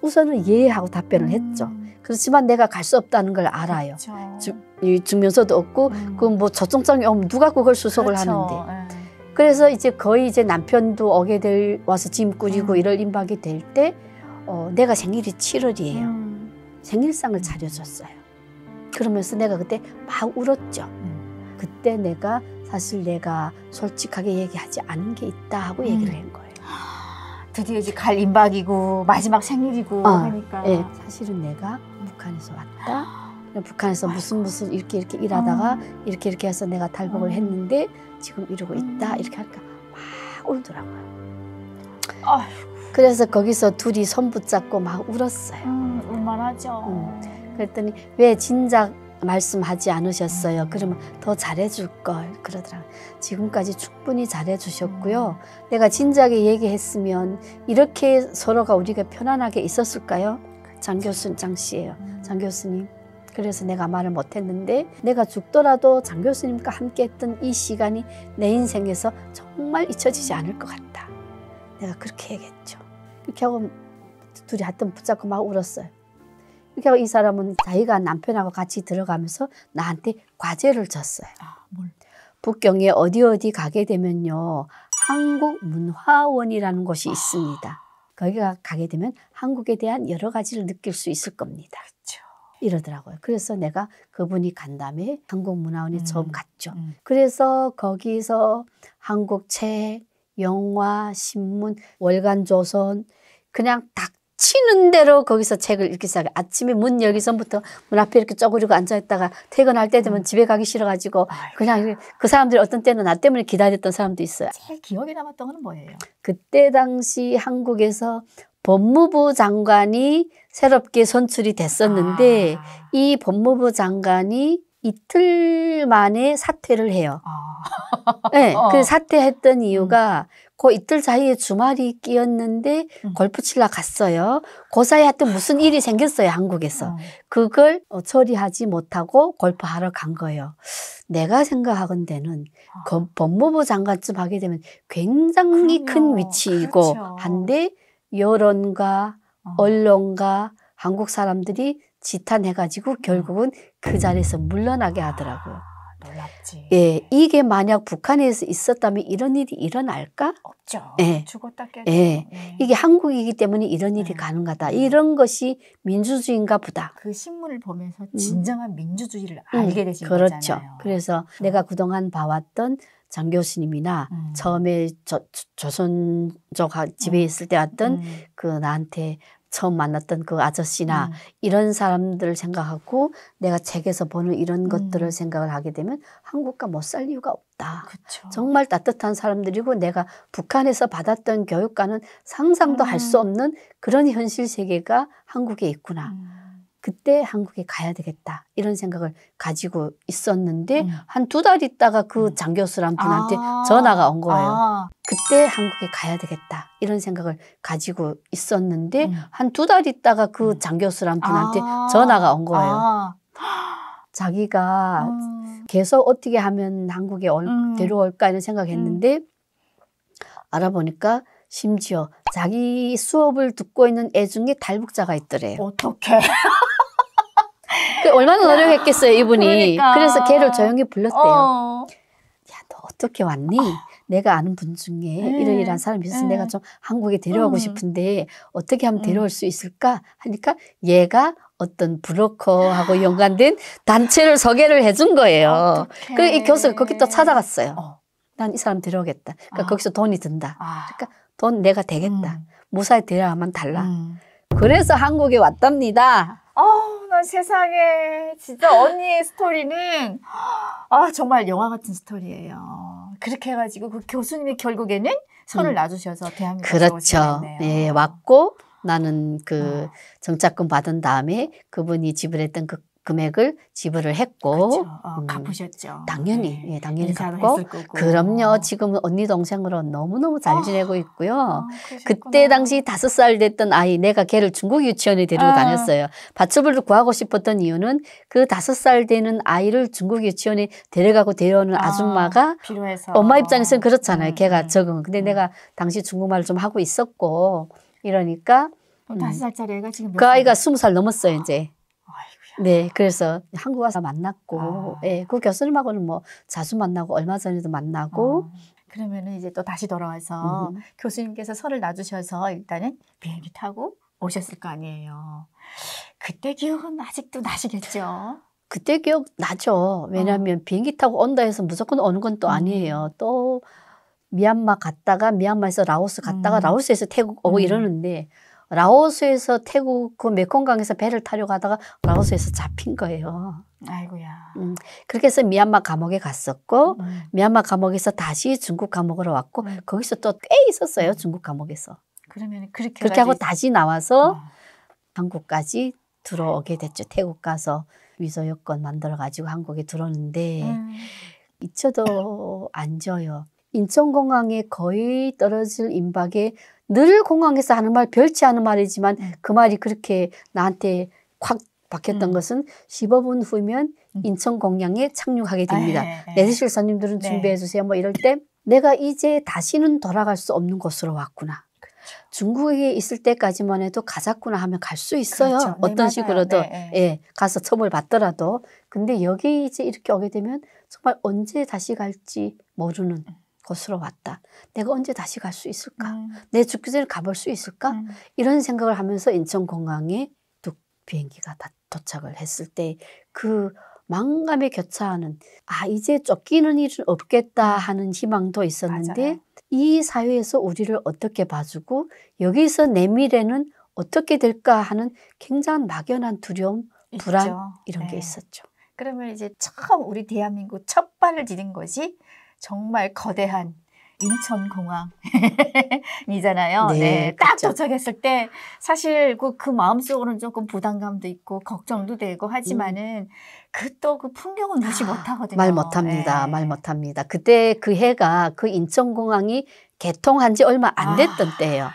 우선은 예 하고 답변을 했죠. 그렇지만 내가 갈 수 없다는 걸 알아요. 증명서도 없고 그 뭐 초청장이 오면 누가 그걸 수속을 하는데. 그래서 이제 거의 이제 남편도 오게 와서 짐 꾸리고 이럴 임박이 될 때 내가 생일이 7월이에요. 생일상을 차려줬어요. 그러면서 내가 그때 막 울었죠. 그때 내가 사실 내가 솔직하게 얘기하지 않은 게 있다 하고 얘기를 한 거예요. 드디어 이제 갈 임박이고 마지막 생일이고 하니까. 네, 사실은 내가 북한에서 왔다. 북한에서 무슨 이렇게 일하다가 이렇게 해서 내가 탈북을 했는데 지금 이러고 있다 이렇게 하니까 막 울더라고요. 그래서 거기서 둘이 손 붙잡고 막 울었어요. 울만하죠. 그랬더니 왜 진작 말씀하지 않으셨어요? 그러면 더 잘해줄 걸 그러더라고요. 지금까지 충분히 잘해주셨고요. 내가 진작에 얘기했으면 이렇게 서로가 우리가 편안하게 있었을까요? 장 씨예요. 장 교수님. 그래서 내가 말을 못했는데 내가 죽더라도 장 교수님과 함께 했던 이 시간이 내 인생에서 정말 잊혀지지 않을 것 같다. 내가 그렇게 얘기했죠. 그렇게 하고 둘이 하여튼 붙잡고 막 울었어요. 그렇게 하고 이 사람은 자기가 남편하고 같이 들어가면서 나한테 과제를 줬어요. 뭘? 북경에 어디 가게 되면요. 한국문화원이라는 곳이 있습니다. 거기가 가게 되면 한국에 대한 여러 가지를 느낄 수 있을 겁니다. 그렇죠. 이러더라고요. 그래서 내가 그분이 간 다음에 한국문화원에 처음 갔죠. 그래서 거기서 한국 책, 영화, 신문, 월간조선 그냥 닥치는 대로 거기서 책을 읽기 시작해. 아침에 문 열기 전부터 문 앞에 이렇게 쪼그리고 앉아있다가 퇴근할 때 되면 집에 가기 싫어가지고 그냥 그 사람들이 어떤 때는 나 때문에 기다렸던 사람도 있어요. 제일 기억에 남았던 건 뭐예요? 그때 당시 한국에서 법무부 장관이 새롭게 선출이 됐었는데 이 법무부 장관이 이틀 만에 사퇴를 해요. 네, 그 사퇴했던 이유가 그 이틀 사이에 주말이 끼었는데 골프 치러 갔어요. 그 사이에 하여튼 무슨 일이 생겼어요, 한국에서. 그걸 처리하지 못하고 골프하러 간 거예요. 내가 생각하건대는 그 법무부 장관쯤 하게 되면 굉장히 큰 위치이고 그렇죠. 한데 여론과 언론과 한국 사람들이 지탄해가지고 결국은 그 자리에서 물러나게 하더라고요. 놀랍지. 예, 이게 만약 북한에서 있었다면 이런 일이 일어날까? 없죠. 예. 죽었다 깨도. 예. 네. 이게 한국이기 때문에 이런 일이 가능하다. 이런 것이 민주주의인가 보다. 그 신문을 보면서 진정한 민주주의를 알게 되신 그렇죠. 거잖아요. 그래서 내가 그동안 봐왔던 장 교수님이나 처음에 조선족 집에 있을 때 왔던 그 나한테 처음 만났던 그 아저씨나 이런 사람들을 생각하고 내가 책에서 보는 이런 것들을 생각을 하게 되면 한국과 못 살 이유가 없다. 그쵸. 정말 따뜻한 사람들이고 내가 북한에서 받았던 교육과는 상상도 할 수 없는 그런 현실 세계가 한국에 있구나. 그때 한국에 가야 되겠다 이런 생각을 가지고 있었는데 한 2달 있다가 그 장 교수란 분한테 전화가 온 거예요. 그때 한국에 가야 되겠다 이런 생각을 가지고 있었는데 한 2달 있다가 그 장 교수란 분한테 전화가 온 거예요. 자기가 계속 어떻게 하면 한국에 데려올까 이런 생각했는데 알아보니까 심지어 자기 수업을 듣고 있는 애 중에 탈북자가 있더래요. 어떡해. 얼마나 노력했겠어요, 이분이. 그러니까. 그래서 걔를 조용히 불렀대요. 야, 너 어떻게 왔니? 내가 아는 분 중에 이런 사람이 있어서 내가 좀 한국에 데려가고 싶은데 어떻게 하면 데려올 수 있을까? 하니까 얘가 어떤 브로커하고 연관된 단체를 소개를 해준 거예요. 그래서 이 교수가 거기 또 찾아갔어요. 난 이 사람 데려오겠다. 그러니까 거기서 돈이 든다. 그러니까 돈 내가 되겠다. 무사히 데려가면 달라. 그래서 한국에 왔답니다. 나 세상에 진짜 언니의 스토리는 정말 영화 같은 스토리예요. 그렇게 해가지고 그 교수님이 결국에는 손을 놔주셔서 대한민국에 그렇죠. 예, 왔고 나는 그 정착금 받은 다음에 그분이 지불했던 그 금액을 지불을 했고 그렇죠. 갚으셨죠. 당연히 네. 예, 당연히 인사도 갚고 했을 거고. 그럼요. 지금은 언니 동생으로 너무너무 잘 지내고 있고요. 그때 당시 5살 됐던 아이 내가 걔를 중국 유치원에 데리고 다녔어요. 받쳐불을 구하고 싶었던 이유는 그 5살 되는 아이를 중국 유치원에 데려가고 데려오는 아줌마가 필요해서. 엄마 입장에서는 그렇잖아요. 걔가 적응. 근데 내가 당시 중국말을 좀 하고 있었고 이러니까 5살짜리 애가 지금 몇 그 아이가 살이야? 20살 넘었어요 이제. 아이고야. 네, 그래서 한국 와서 만났고, 예, 그 교수님하고는 뭐 자주 만나고 얼마 전에도 만나고. 그러면은 이제 또 다시 돌아와서 교수님께서 설을 놔주셔서 일단은 비행기 타고 오셨을 거 아니에요. 그때 기억은 아직도 나시겠죠? 그때 기억 나죠. 왜냐하면 비행기 타고 온다 해서 무조건 오는 건 또 아니에요. 또 미얀마 갔다가 미얀마에서 라오스 갔다가 라오스에서 태국 오고 이러는데 라오스에서 태국 그 메콩강에서 배를 타려고 하다가 라오스에서 잡힌 거예요. 아이고야. 그렇게 해서 미얀마 감옥에 갔었고 미얀마 감옥에서 다시 중국 감옥으로 왔고 거기서 또 꽤 있었어요. 중국 감옥에서. 그러면 그렇게 하고 다시 나와서 한국까지 들어오게 됐죠. 태국 가서 위조 여권 만들어 가지고 한국에 들어오는데 잊혀도 안 져요. 인천공항에 거의 떨어질 임박에 늘 공항에서 하는 말 별치 않은 말이지만 그 말이 그렇게 나한테 확 박혔던 것은 15분 후면 인천공항에 착륙하게 됩니다. 내리실 손님들은 준비해 주세요. 뭐 이럴 때 내가 이제 다시는 돌아갈 수 없는 곳으로 왔구나. 중국에 있을 때까지만 해도 가자꾸나 하면 갈 수 있어요. 그렇죠. 어떤 맞아요. 식으로도 예, 가서 처벌 받더라도. 근데 여기 이제 이렇게 오게 되면 정말 언제 다시 갈지 모르는 곳으로 왔다. 내가 언제 다시 갈 수 있을까? 내 죽기 전에 가볼 수 있을까? 이런 생각을 하면서 인천공항에 뚝 비행기가 다 도착을 했을 때 그 망감에 교차하는 이제 쫓기는 일은 없겠다 하는 희망도 있었는데 맞아요. 이 사회에서 우리를 어떻게 봐주고 여기서 내 미래는 어떻게 될까 하는 굉장한 막연한 두려움, 불안 있죠. 이런 게 있었죠. 그러면 이제 처음 우리 대한민국 첫 발을 디딘 것이 정말 거대한 인천공항이잖아요. 네, 딱 그렇죠. 도착했을 때 사실 그 마음속으로는 조금 부담감도 있고 걱정도 되고 하지만은 또 그 풍경은 무시 못하거든요. 말 못합니다. 네. 말 못합니다. 그때 그 해가 그 인천공항이 개통한 지 얼마 안 됐던 때예요.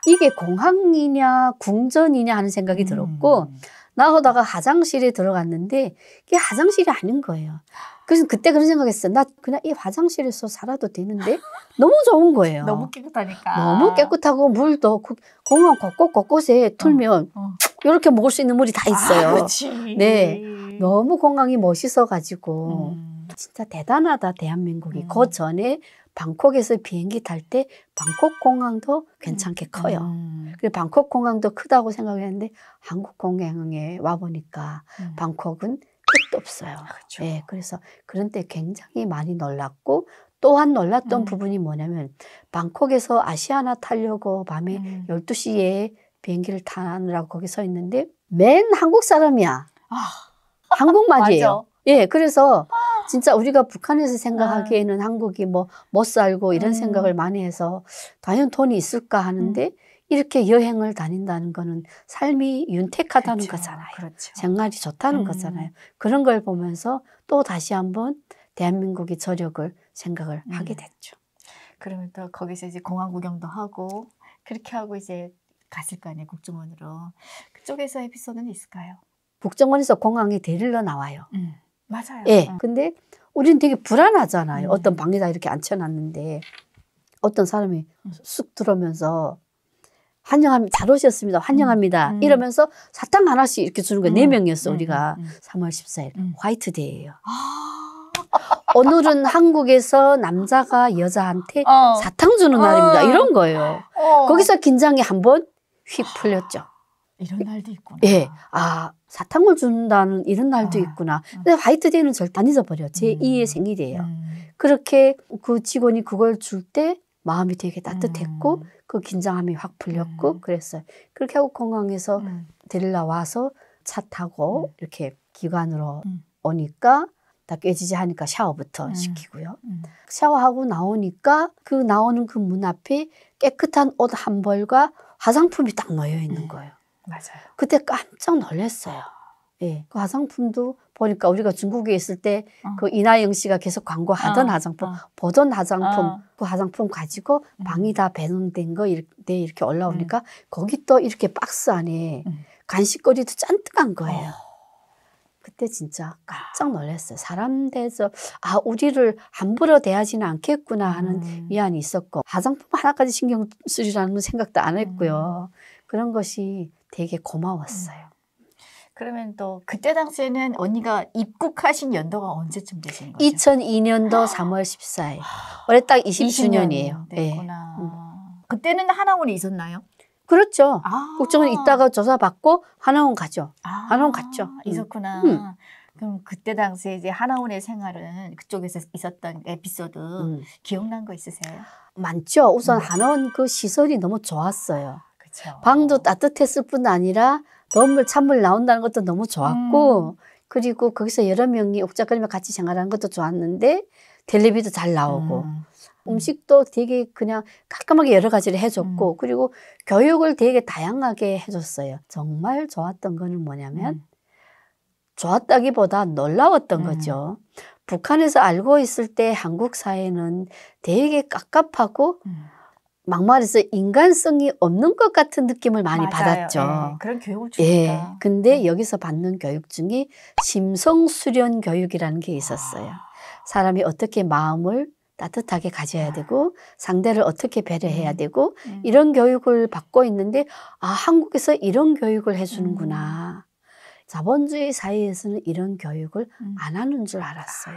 이게 공항이냐 궁전이냐 하는 생각이 들었고 나오다가 화장실에 들어갔는데 이게 화장실이 아닌 거예요. 그래서 그때 그런 생각했어요. 나 그냥 이 화장실에서 살아도 되는데 너무 좋은 거예요. 너무 깨끗하니까. 너무 깨끗하고 물도 공항 곳곳에 틀면 이렇게 먹을 수 있는 물이 다 있어요. 그렇지. 네, 너무 공항이 멋있어가지고 진짜 대단하다 대한민국이. 그 전에 방콕에서 비행기 탈 때 방콕 공항도 괜찮게 커요. 그리고 방콕 공항도 크다고 생각했는데 한국 공항에 와보니까 방콕은 끝도 없어요. 그렇죠. 예, 그래서 그런 때 굉장히 많이 놀랐고 또한 놀랐던 부분이 뭐냐면 방콕에서 아시아나 타려고 밤에 12시에 비행기를 타느라고 거기 서 있는데 맨 한국 사람이야. 한국말이에요. 맞아. 예, 그래서 진짜 우리가 북한에서 생각하기에는 한국이 뭐 못 살고 이런 생각을 많이 해서 과연 돈이 있을까 하는데 이렇게 여행을 다닌다는 거는 삶이 윤택하다는 그렇죠. 거잖아요. 그렇죠. 생활이 좋다는 거잖아요. 그런 걸 보면서 또 다시 한번 대한민국의 저력을 생각을 하게 됐죠. 그러면 또 거기서 이제 공항 구경도 하고 그렇게 하고 이제 갔을 거 아니에요, 국정원으로. 그쪽에서 에피소드는 있을까요? 국정원에서 공항에 데리러 나와요. 맞아요. 예. 근데 우리는 되게 불안하잖아요. 어떤 방에다 이렇게 앉혀놨는데 어떤 사람이 쑥 들어오면서 잘 오셨습니다. 환영합니다. 이러면서 사탕 하나씩 이렇게 주는 거예요. 4명이었어, 우리가. 3월 14일. 화이트데이예요. 오늘은 한국에서 남자가 여자한테 사탕 주는 날입니다. 이런 거예요. 거기서 긴장이 한번 휙 풀렸죠. 이런 날도 있구나. 예. 아, 사탕을 준다는 이런 날도 있구나. 근데 화이트데이는 절대 안 잊어버려. 제 2의 생일이에요. 그렇게 그 직원이 그걸 줄 때 마음이 되게 따뜻했고 그 긴장함이 확 풀렸고 그랬어요. 그렇게 하고 공항에서 데리러 와서 차 타고 이렇게 기관으로 오니까 다 깨지지 하니까 샤워부터 시키고요. 샤워하고 나오니까 그 나오는 그 문 앞에 깨끗한 옷 한 벌과 화장품이 딱 놓여 있는 거예요. 맞아요. 그때 깜짝 놀랐어요. 예. 그 화장품도 보니까 우리가 중국에 있을 때 그 이나영 씨가 계속 광고하던 화장품, 보던 화장품, 그 화장품 가지고 방이 다 배송된 거 이렇게 올라오니까 거기 또 이렇게 박스 안에 간식거리도 잔뜩한 거예요. 그때 진짜 깜짝 놀랐어요. 사람 대해서 우리를 함부로 대하지는 않겠구나 하는 위안이 있었고 화장품 하나까지 신경 쓰리라는 생각도 안 했고요. 그런 것이 되게 고마웠어요. 그러면 또 그때 당시에는 언니가 입국하신 연도가 언제쯤 되신 거죠? 2002년도 3월 14일. 올해 딱 20주년이에요. 됐구나. 네. 그때는 하나원에 있었나요? 그렇죠. 국정원 있다가 조사받고 하나원 가죠. 하나원 갔죠. 있었구나. 그럼 그때 당시에 이제 하나원의 생활은 그쪽에서 있었던 에피소드 기억난 거 있으세요? 많죠. 우선 하나원 그 시설이 너무 좋았어요. 그쵸. 방도 따뜻했을 뿐 아니라 더운물 찬물 나온다는 것도 너무 좋았고 그리고 거기서 여러 명이 옥자거리며 같이 생활하는 것도 좋았는데 텔레비도 잘 나오고 음식도 되게 그냥 깔끔하게 여러 가지를 해줬고 그리고 교육을 되게 다양하게 해줬어요. 정말 좋았던 거는 뭐냐면 좋았다기보다 놀라웠던 거죠. 북한에서 알고 있을 때 한국 사회는 되게 깝깝하고 막말해서 인간성이 없는 것 같은 느낌을 많이 받았죠. 예, 그런 교육을 주니까. 근데 여기서 받는 교육 중에 심성수련 교육이라는 게 있었어요. 사람이 어떻게 마음을 따뜻하게 가져야 되고 상대를 어떻게 배려해야 되고 이런 교육을 받고 있는데 한국에서 이런 교육을 해주는구나. 자본주의 사회에서는 이런 교육을 안 하는 줄 알았어요.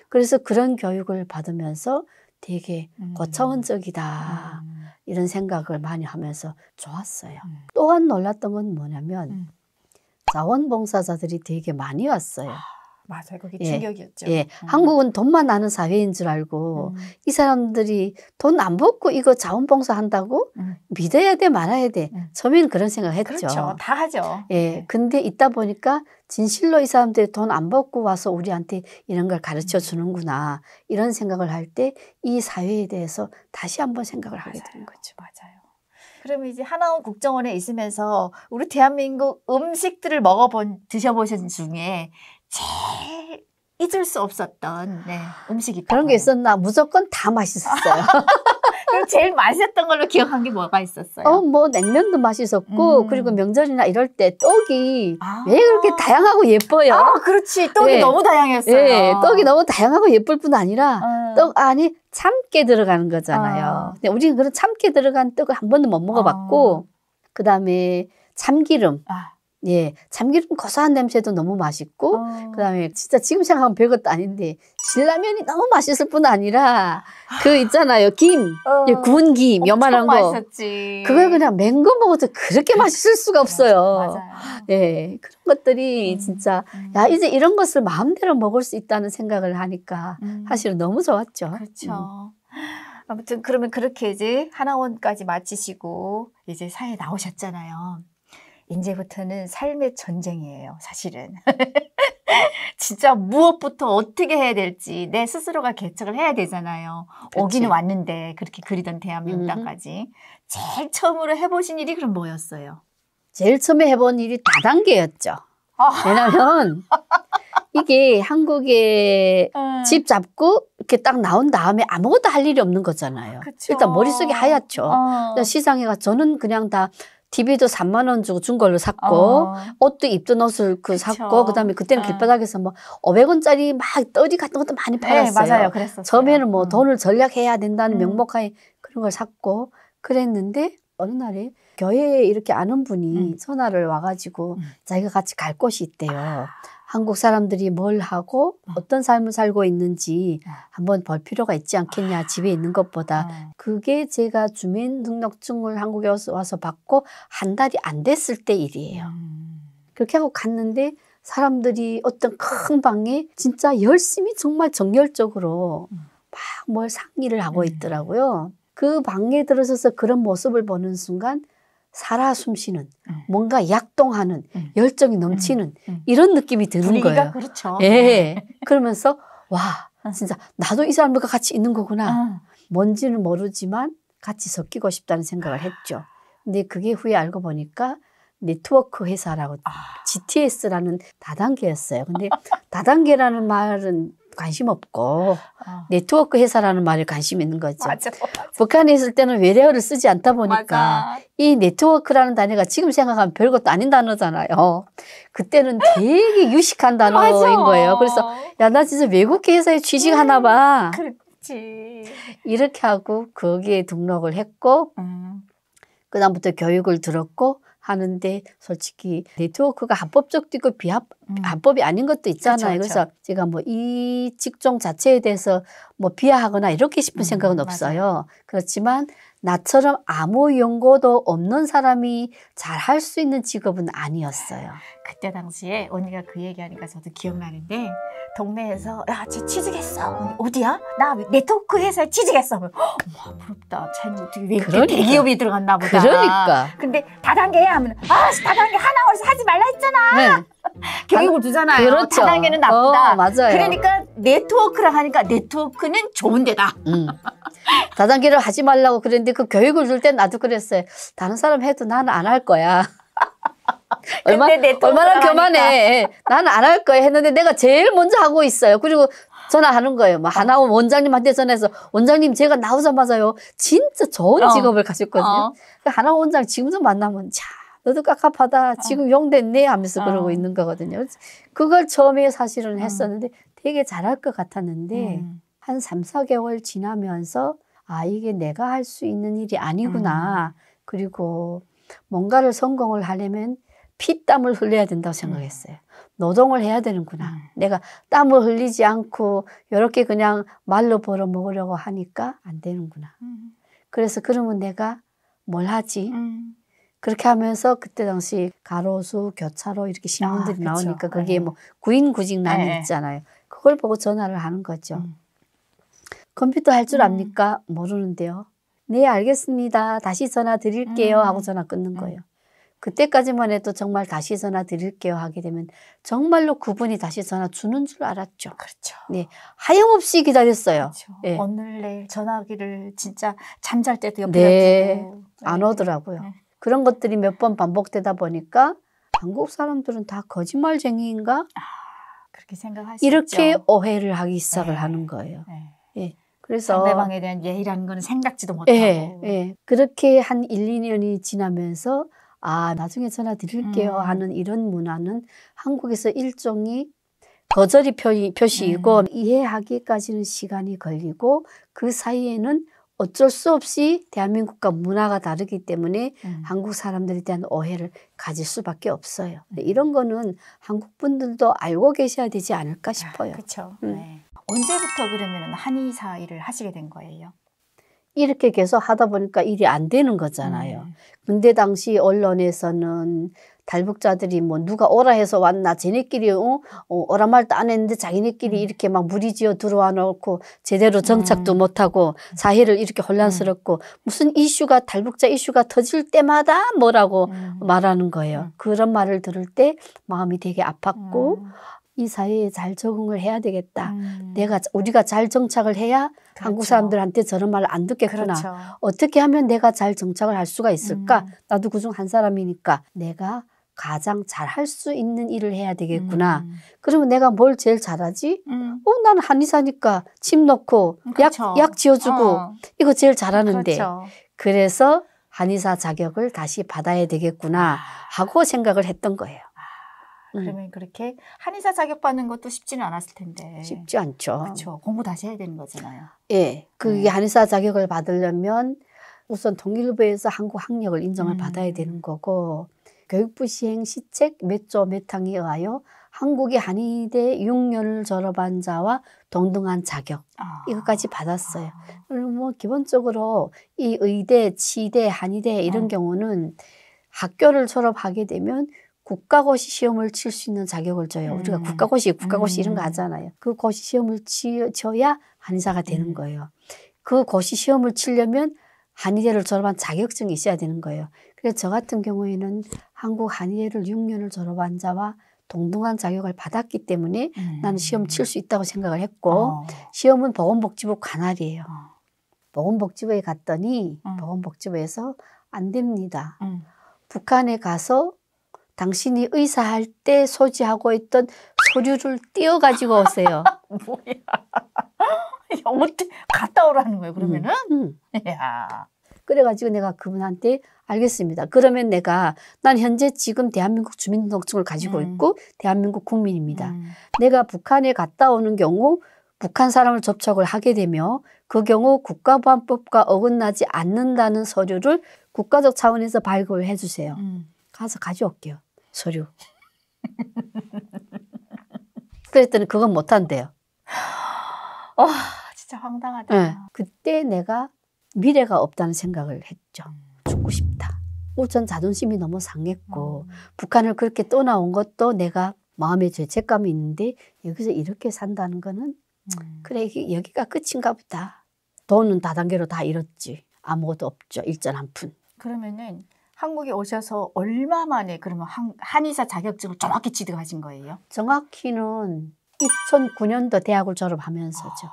그래서 그런 교육을 받으면서 되게 고차원적이다 이런 생각을 많이 하면서 좋았어요. 또한 놀랐던 건 뭐냐면 자원봉사자들이 되게 많이 왔어요. 맞아요. 그게 충격이었죠. 한국은 돈만 나는 사회인 줄 알고 이 사람들이 돈 안 받고 이거 자원봉사 한다고 믿어야 돼 말아야 돼. 처음에는 그런 생각을 했죠. 그렇죠. 다 하죠. 근데 있다 보니까 진실로 이 사람들이 돈 안 받고 와서 우리한테 이런 걸 가르쳐 주는구나 이런 생각을 할 때 이 사회에 대해서 다시 한번 생각을 하게 되는 거죠. 맞아요. 그러면 이제 하나원 국정원에 있으면서 우리 대한민국 음식들을 드셔보신 중에 제일 잊을 수 없었던 음식이 그런 게 있었나? 무조건 다 맛있었어요. 그럼 제일 맛있었던 걸로 기억한 게 뭐가 있었어요? 뭐 냉면도 맛있었고 그리고 명절이나 이럴 때 떡이 왜 그렇게 다양하고 예뻐요? 그렇지. 떡이 너무 다양했어요. 떡이 너무 다양하고 예쁠 뿐 아니라 떡 안에 참깨 들어가는 거잖아요. 근데 우리는 그런 참깨 들어간 떡을 한 번도 못 먹어봤고 그다음에 참기름. 예, 참기름 고소한 냄새도 너무 맛있고 그다음에 진짜 지금 생각하면 별것도 아닌데 신라면이 너무 맛있을 뿐 아니라 그 있잖아요. 김, 예, 구운 김 요만한 거. 맛있었지. 그걸 그냥 맹거 먹어도 그렇게 맛있을 수가 없어요. 맞아요. 예, 그런 것들이 진짜 야 이제 이런 것을 마음대로 먹을 수 있다는 생각을 하니까 사실은 너무 좋았죠. 그렇죠. 아무튼 그러면 그렇게 이제 하나원까지 마치시고 이제 사회에 나오셨잖아요. 이제부터는 삶의 전쟁이에요, 사실은. 진짜 무엇부터 어떻게 해야 될지 내 스스로가 개척을 해야 되잖아요. 그치. 오기는 왔는데 그렇게 그리던 대한민국 땅까지. 제일 처음으로 해보신 일이 그럼 뭐였어요? 제일 처음에 해본 일이 다단계였죠. 왜냐면 이게 한국에 집 잡고 이렇게 딱 나온 다음에 아무것도 할 일이 없는 거잖아요. 그쵸. 일단 머릿속이 하얗죠. 시장에 가 저는 그냥 다 TV도 3만 원 주고 준 걸로 샀고 옷도 입던 옷을 샀고 그다음에 그때는 길바닥에서 뭐 500원짜리 막 떠리 같은 것도 많이 팔았어요. 네, 맞아요. 그랬었어요. 처음에는 뭐 돈을 절약해야 된다는 명목하에 그런 걸 샀고 그랬는데 어느 날에 교회에 이렇게 아는 분이 전화를 와가지고 자기가 같이 갈 곳이 있대요. 한국 사람들이 뭘 하고 어떤 삶을 살고 있는지 한번 볼 필요가 있지 않겠냐, 집에 있는 것보다. 그게 제가 주민등록증을 한국에 와서 받고 한 달이 안 됐을 때 일이에요. 그렇게 하고 갔는데 사람들이 어떤 큰 방에 진짜 열심히 정말 정열적으로 막 뭘 상의를 하고 있더라고요. 그 방에 들어서서 그런 모습을 보는 순간 살아 숨쉬는 뭔가 약동하는 열정이 넘치는 이런 느낌이 드는 분위기가 거예요. 그렇죠. 예. 그러면서 와 진짜 나도 이 사람들과 같이 있는 거구나. 뭔지는 모르지만 같이 섞이고 싶다는 생각을 했죠. 근데 그게 후에 알고 보니까 네트워크 회사라고 GTS라는 다단계였어요. 근데 다단계라는 말은 관심 없고 네트워크 회사라는 말에 관심 있는 거죠. 맞아. 북한에 있을 때는 외래어를 쓰지 않다 보니까 맞아. 이 네트워크라는 단어가 지금 생각하면 별것도 아닌 단어잖아요. 그때는 되게 유식한 단어인 맞아. 거예요. 그래서 야, 나 진짜 외국 회사에 취직하나 봐. 그렇지. 이렇게 하고 거기에 등록을 했고 그다음부터 교육을 들었고 하는데 솔직히 네트워크가 합법적도 있고 합법이 아닌 것도 있잖아요. 그렇죠. 그래서 제가 뭐 이 직종 자체에 대해서 뭐 비하하거나 이렇게 싶은 생각은 없어요. 맞아요. 그렇지만 나처럼 아무 연고도 없는 사람이 잘 할 수 있는 직업은 아니었어요. 그때 당시에 언니가 그 얘기하니까 저도 기억나는데 동네에서 야, 쟤 취직했어. 어디야? 나 네트워크 회사에 취직했어. 와, 부럽다. 쟤는 어떻게 왜 이렇게 그러니까. 대기업이 들어갔나 보다. 그러니까. 근데 다단계야 하면 다단계 하나원에서 하지 말라 했잖아. 네. 교육을 주잖아요. 그렇죠. 다단계는 나쁘다. 맞아요. 그러니까 네트워크라 하니까 네트워크는 좋은 데다. 다단계를 하지 말라고 그랬는데 그 교육을 줄 때 나도 그랬어요. 다른 사람 해도 나는 안 할 거야. 얼마나 교만해. 나는 안 할 거야 했는데 내가 제일 먼저 하고 있어요. 그리고 전화하는 거예요. 뭐 하나원 원장님한테 전화해서 원장님 제가 나오자마자요. 진짜 좋은 직업을 가졌거든요. 그 하나원 원장 지금도 만나면 자 너도 깝깝하다. 지금 용됐네 하면서 그러고 있는 거거든요. 그걸 처음에 사실은 했었는데 되게 잘할 것 같았는데 한 3, 4개월 지나면서 아 이게 내가 할 수 있는 일이 아니구나. 그리고 뭔가를 성공을 하려면 피땀을 흘려야 된다고 생각했어요. 노동을 해야 되는구나. 내가 땀을 흘리지 않고 이렇게 그냥 말로 벌어먹으려고 하니까 안 되는구나. 그래서 그러면 내가 뭘 하지? 그렇게 하면서 그때 당시 가로수, 교차로 이렇게 신문들이 나오니까 그게 뭐 구인구직란이 있잖아요. 그걸 보고 전화를 하는 거죠. 컴퓨터 할 줄 압니까? 모르는데요. 네, 알겠습니다. 다시 전화 드릴게요 하고 전화 끊는 거예요. 그때까지만 해도 정말 다시 전화 드릴게요 하게 되면 정말로 그분이 다시 전화 주는 줄 알았죠. 그렇죠. 네, 하염없이 기다렸어요. 그렇죠. 네. 오늘 내일 전화기를 진짜 잠잘 때도 옆에 두고 안 오더라고요. 그런 것들이 몇 번 반복되다 보니까 한국 사람들은 다 거짓말쟁이인가? 그렇게 생각할 수 이렇게 있죠. 오해를 하기 시작을 하는 거예요. 그래서 상대방에 대한 예의라는 건 생각지도 못하고. 그렇게 한 1, 2년이 지나면서 아 나중에 전화 드릴게요 하는 이런 문화는 한국에서 일종의 거절이 표시이고 이해하기까지는 시간이 걸리고 그 사이에는 어쩔 수 없이 대한민국과 문화가 다르기 때문에 한국 사람들에 대한 오해를 가질 수밖에 없어요. 이런 거는 한국 분들도 알고 계셔야 되지 않을까 싶어요. 그렇죠. 네. 언제부터 그러면 한의사 일을 하시게 된 거예요? 이렇게 계속 하다 보니까 일이 안 되는 거잖아요. 근데 당시 언론에서는 탈북자들이 뭐 누가 오라 해서 왔나, 쟤네끼리 오라 말도 안 했는데 자기네끼리 이렇게 막 무리지어 들어와 놓고 제대로 정착도 못하고 사회를 이렇게 혼란스럽고 무슨 이슈가, 탈북자 이슈가 터질 때마다 뭐라고 말하는 거예요. 그런 말을 들을 때 마음이 되게 아팠고 이 사회에 잘 적응을 해야 되겠다. 우리가 잘 정착을 해야 그렇죠. 한국 사람들한테 저런 말을 안 듣겠구나. 그렇죠. 어떻게 하면 내가 잘 정착을 할 수가 있을까? 나도 그중 한 사람이니까 내가 가장 잘 할 수 있는 일을 해야 되겠구나. 그러면 내가 뭘 제일 잘하지? 나는 한의사니까 침 넣고 그렇죠. 약 지어주고 이거 제일 잘하는데. 그렇죠. 그래서 한의사 자격을 다시 받아야 되겠구나 하고 생각을 했던 거예요. 그러면 그렇게 한의사 자격 받는 것도 쉽지는 않았을 텐데. 쉽지 않죠. 그렇죠. 공부 다시 해야 되는 거잖아요. 예, 그게 한의사 자격을 받으려면 우선 통일부에서 한국 학력을 인정을 받아야 되는 거고 교육부 시행 시책 몇 조 몇 항에 의하여 한국의 한의대 6년을 졸업한 자와 동등한 자격 이것까지 받았어요. 그리고 뭐 기본적으로 이 의대, 치대, 한의대 이런 경우는 학교를 졸업하게 되면 국가고시 시험을 칠 수 있는 자격을 줘요. 우리가 국가고시 이런 거 하잖아요. 그 고시 시험을 쳐야 한의사가 되는 거예요. 그 고시 시험을 치려면 한의대를 졸업한 자격증이 있어야 되는 거예요. 그래서 저 같은 경우에는 한국 한의대를 6년을 졸업한 자와 동등한 자격을 받았기 때문에 나는 시험 칠 수 있다고 생각을 했고 시험은 보건복지부 관할이에요. 보건복지부에 갔더니 보건복지부에서 안 됩니다. 북한에 가서 당신이 의사할 때 소지하고 있던 서류를 띄어가지고 오세요. 뭐야. 어떻게 갔다 오라는 거예요, 그러면은? 야. 그래가지고 내가 그분한테 알겠습니다. 그러면 난 현재 지금 대한민국 주민등록증을 가지고 있고 대한민국 국민입니다. 내가 북한에 갔다 오는 경우 북한 사람을 접촉을 하게 되며 그 경우 국가보안법과 어긋나지 않는다는 서류를 국가적 차원에서 발급을 해주세요. 가서 가져올게요. 서류. 그랬더니 그건 못한대요. 진짜 황당하다. 네. 그때 내가 미래가 없다는 생각을 했죠. 죽고 싶다. 우선 자존심이 너무 상했고 북한을 그렇게 떠나온 것도 내가 마음에 죄책감이 있는데 여기서 이렇게 산다는 거는 그래 여기가 끝인가 보다. 돈은 다단계로 다 잃었지. 아무것도 없죠. 일전 한 푼. 그러면은 한국에 오셔서 얼마 만에 그러면 한의사 자격증을 정확히 취득하신 거예요? 정확히는 2009년도 대학을 졸업하면서죠.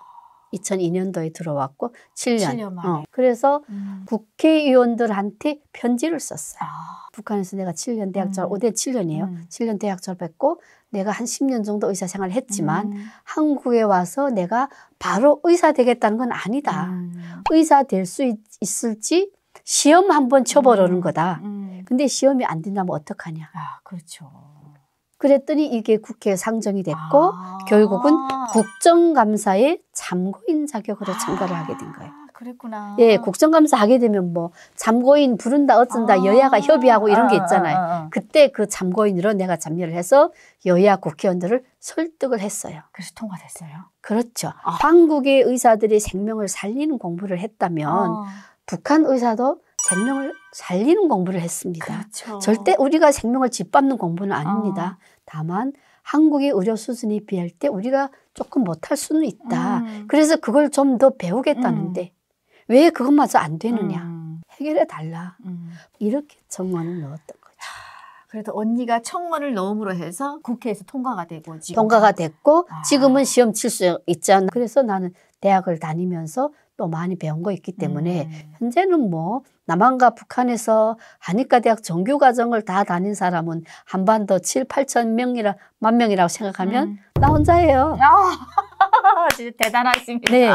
2002년도에 들어왔고 7년 만에. 그래서 국회의원들한테 편지를 썼어요. 북한에서 내가 7년 대학 졸업, 5대 7년이에요. 7년 대학 졸업했고 내가 한 10년 정도 의사 생활을 했지만 한국에 와서 내가 바로 의사 되겠다는 건 아니다. 의사 될 수 있을지 시험 한번 쳐보려는 거다. 근데 시험이 안 된다면 어떡하냐. 그렇죠. 그랬더니 이게 국회에 상정이 됐고 결국은 국정감사에 참고인 자격으로 참가를 하게 된 거예요. 그랬구나. 예, 국정감사 하게 되면 뭐 참고인 부른다 어쩐다 여야가 협의하고 이런 게 있잖아요. 그때 그 참고인으로 내가 참여를 해서 여야 국회의원들을 설득을 했어요. 그래서 통과됐어요? 그렇죠. 한국의 의사들이 생명을 살리는 공부를 했다면 북한 의사도 생명을 살리는 공부를 했습니다. 그렇죠. 절대 우리가 생명을 짓밟는 공부는 아닙니다. 다만 한국의 의료 수준에 비할 때 우리가 조금 못할 수는 있다. 그래서 그걸 좀 더 배우겠다는데 왜 그것마저 안 되느냐. 해결해 달라. 이렇게 청원을 넣었던 거죠. 그래도 언니가 청원을 넣음으로 해서 국회에서 통과가 되고 통과가 됐고 지금은 시험 칠 수 있잖아. 그래서 나는 대학을 다니면서 또 많이 배운 거 있기 때문에 현재는 뭐 남한과 북한에서 한의과 대학 정규과정을 다 다닌 사람은 한반도 7, 8천 명이라 만 명이라고 생각하면 나 혼자예요. 진짜 대단하십니다. 네.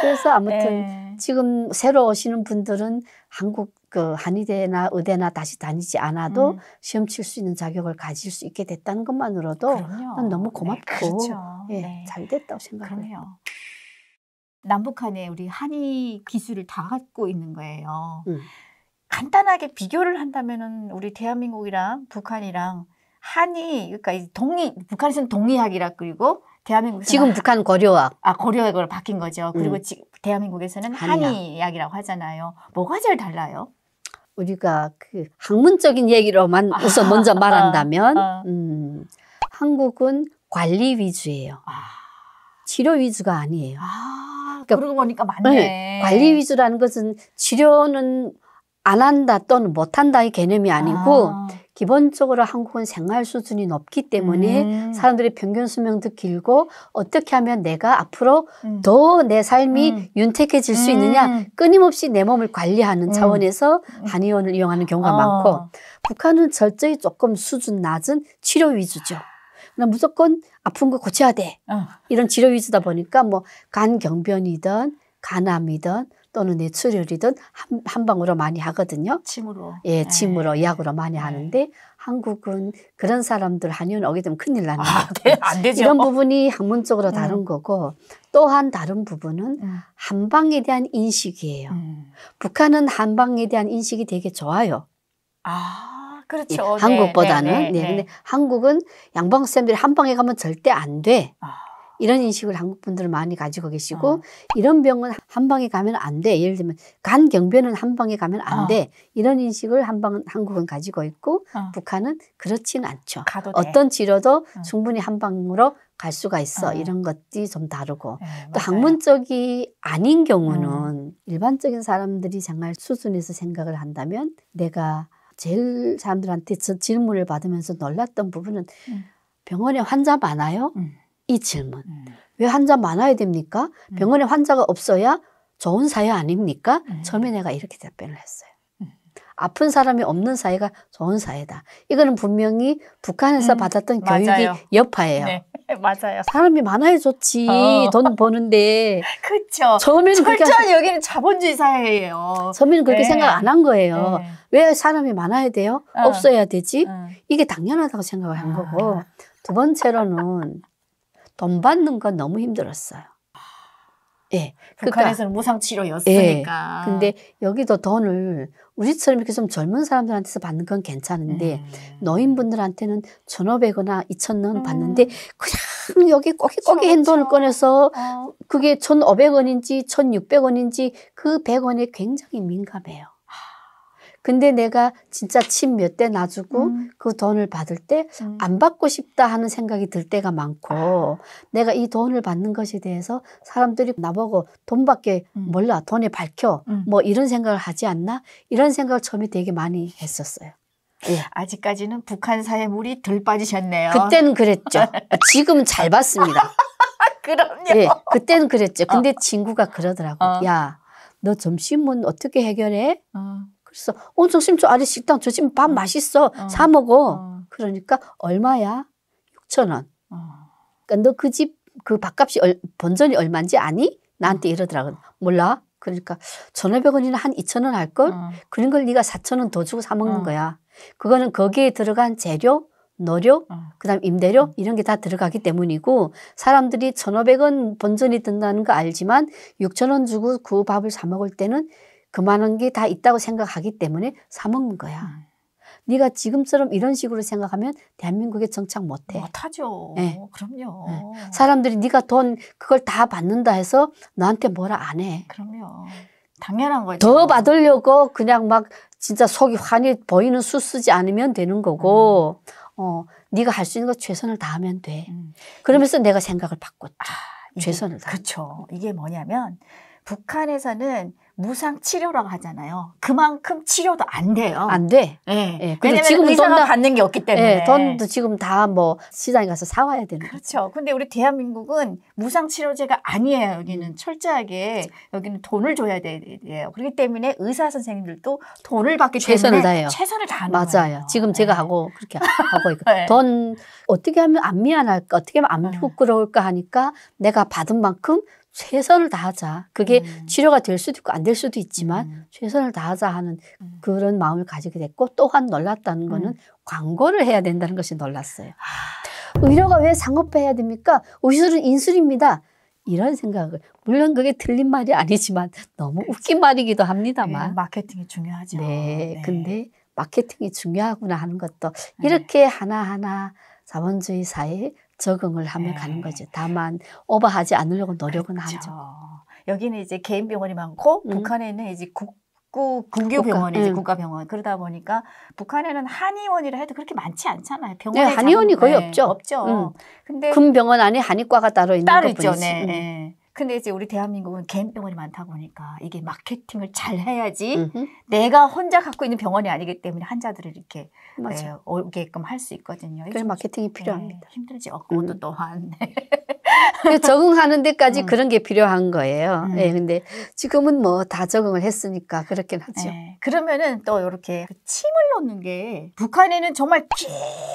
그래서 아무튼 지금 새로 오시는 분들은 한국 그 한의대나 의대나 다시 다니지 않아도 시험 칠 수 있는 자격을 가질 수 있게 됐다는 것만으로도 난 너무 고맙고 그렇죠. 잘 됐다고 생각해요. 남북한에 우리 한의 기술을 다 갖고 있는 거예요. 간단하게 비교를 한다면은 우리 대한민국이랑 북한이랑 한의, 그러니까 북한에서는 동의학이라 그리고 대한민국에서는 지금 북한 고려학. 고려학으로 바뀐 거죠. 그리고 대한민국에서는 한의학이라고 하잖아요. 뭐가 제일 달라요? 우리가 그 학문적인 얘기로만 우선 먼저 말한다면 한국은 관리 위주예요. 치료 위주가 아니에요. 그러니까 그러고 보니까 맞네. 네, 관리 위주라는 것은 치료는 안 한다 또는 못 한다의 개념이 아니고 기본적으로 한국은 생활 수준이 높기 때문에 사람들의 평균 수명도 길고 어떻게 하면 내가 앞으로 더 내 삶이 윤택해질 수 있느냐 끊임없이 내 몸을 관리하는 차원에서 한의원을 이용하는 경우가 많고 북한은 철저히 조금 수준 낮은 치료 위주죠. 무조건 아픈 거 고쳐야 돼. 이런 치료 위주다 보니까 뭐 간경변이든 간암이든 또는 뇌출혈이든 한방으로 많이 하거든요. 침으로. 예, 침으로, 약으로 많이 하는데 한국은 그런 사람들 한의원 오게 되면 큰일 나는 거예요. 안 되죠. 이런 부분이 학문적으로 다른 거고 또한 다른 부분은 한방에 대한 인식이에요. 북한은 한방에 대한 인식이 되게 좋아요. 그렇죠. 예, 한국보다는. 근데 한국은 양방쌤들이 한방에 가면 절대 안 돼. 이런 인식을 한국 분들은 많이 가지고 계시고 이런 병은 한방에 가면 안 돼. 예를 들면 간경변은 한방에 가면 안 돼. 이런 인식을 한국은 가지고 있고 북한은 그렇지는 않죠. 어떤 치료도 충분히 한방으로 갈 수가 있어. 이런 것들이 좀 다르고 또 학문적이 아닌 경우는 일반적인 사람들이 생활 수준에서 생각을 한다면 내가 제일 사람들한테 저 질문을 받으면서 놀랐던 부분은 병원에 환자 많아요? 이 질문. 왜 환자 많아야 됩니까? 병원에 환자가 없어야 좋은 사회 아닙니까? 처음에 내가 이렇게 답변을 했어요. 아픈 사람이 없는 사회가 좋은 사회다. 이거는 분명히 북한에서 받았던 교육이 여파예요. 네, 맞아요. 사람이 많아야 좋지. 돈 버는데. 그렇죠. 처음에는 철저히 여기는 자본주의 사회예요. 처음에는 그렇게 생각 안 한 거예요. 왜 사람이 많아야 돼요? 없어야 되지? 이게 당연하다고 생각을 한 거고. 두 번째로는 돈 받는 건 너무 힘들었어요. 예. 북한에서는 무상치료였으니까. 예. 근데 여기도 돈을 우리처럼 이렇게 좀 젊은 사람들한테서 받는 건 괜찮은데 노인분들한테는 1,500원이나 2,000원 받는데 그냥 여기 꼬깃꼬깃 한 돈을 꺼내서 그게 1,500원인지 1,600원인지 그 100원에 굉장히 민감해요. 근데 내가 진짜 침 몇 대 놔주고 그 돈을 받을 때 안 받고 싶다 하는 생각이 들 때가 많고 내가 이 돈을 받는 것에 대해서 사람들이 나보고 돈밖에 몰라. 돈에 밝혀. 뭐 이런 생각을 하지 않나? 이런 생각을 처음에 되게 많이 했었어요. 예. 아직까지는 북한 사회 물이 덜 빠지셨네요. 그때는 그랬죠. 지금은 잘 받습니다. 그럼요. 예, 그때는 그랬죠. 근데 친구가 그러더라고. 야, 너 점심은 어떻게 해결해? 그래서 점심 저 아래 식당 저 지금 밥 맛있어. 사 먹어. 그러니까 얼마야? 6,000원. 그러니까 너 그 집 그 밥값이 본전이 얼마인지 아니? 나한테 이러더라고. 몰라. 그러니까 1,500원이나 한 2,000원 할걸? 그런 걸 네가 4,000원 더 주고 사 먹는 거야. 그거는 거기에 들어간 재료, 노력, 그다음 임대료 이런 게 다 들어가기 때문이고 사람들이 1,500원 본전이 든다는 거 알지만 6,000원 주고 그 밥을 사 먹을 때는 그만한 게 다 있다고 생각하기 때문에 사 먹는 거야. 네가 지금처럼 이런 식으로 생각하면 대한민국에 정착 못해. 못하죠. 네. 그럼요. 네. 사람들이 네가 돈 그걸 다 받는다 해서 너한테 뭐라 안 해. 그럼요. 당연한 거죠. 더 받으려고 그냥 막 진짜 속이 환히 보이는 수 쓰지 않으면 되는 거고 네가 할 수 있는 거 최선을 다하면 돼. 그러면서 내가 생각을 바꿨죠. 최선을 다하면. 그렇죠. 이게 뭐냐면 북한에서는 무상 치료라고 하잖아요. 그만큼 치료도 안 돼요. 안 돼. 네. 네. 왜냐면 지금 의사가 받는 게 없기 때문에. 네. 돈도 지금 다 뭐 시장에 가서 사와야 되는 그렇죠. 근데 우리 대한민국은 무상 치료제가 아니에요. 여기는 철저하게 여기는 돈을 줘야 돼요. 그렇기 때문에 의사 선생님들도 돈을 받기 최선을 때문에 다해요. 최선을 다하는 맞아요. 거예요. 지금 제가 하고 그렇게 하고 있고 네. 돈 어떻게 하면 안 미안할까? 어떻게 하면 안 부끄러울까 하니까 내가 받은 만큼 최선을 다하자. 그게 치료가 될 수도 있고 안 될 수도 있지만 최선을 다하자 하는 그런 마음을 가지게 됐고 또한 놀랐다는 거는 광고를 해야 된다는 것이 놀랐어요. 의료가 왜 상업화해야 됩니까? 의술은 인술입니다. 이런 생각을 물론 그게 틀린 말이 아니지만 너무 그렇죠. 웃긴 말이기도 합니다만. 네, 마케팅이 중요하죠. 네, 네. 근데 마케팅이 중요하구나 하는 것도 네. 이렇게 하나하나 자본주의 사회에 적응을 하며 네. 가는 거죠. 다만 오버하지 않으려고 노력은 그렇죠. 하죠. 여기는 이제 개인 병원이 많고 북한에는 이제 국유 병원이지 국가병원. 그러다 보니까 북한에는 한의원이라 해도 그렇게 많지 않잖아요. 병원에 네, 한의원이 거의 없죠. 없죠. 근데 큰 병원 안에 한의과가 따로 있는 따로 것뿐이지. 있죠. 네. 네. 근데 이제 우리 대한민국은 개인 병원이 많다 보니까 이게 마케팅을 잘 해야지 내가 혼자 갖고 있는 병원이 아니기 때문에 환자들을 이렇게 오게끔 할 수 있거든요. 그래서 마케팅이 필요합니다. 네, 힘들지. 그것도 또한. 적응하는 데까지 그런 게 필요한 거예요. 네, 근데 지금은 뭐 다 적응을 했으니까 그렇긴 하죠. 네. 그러면은 또 이렇게 침을 놓는 게 북한에는 정말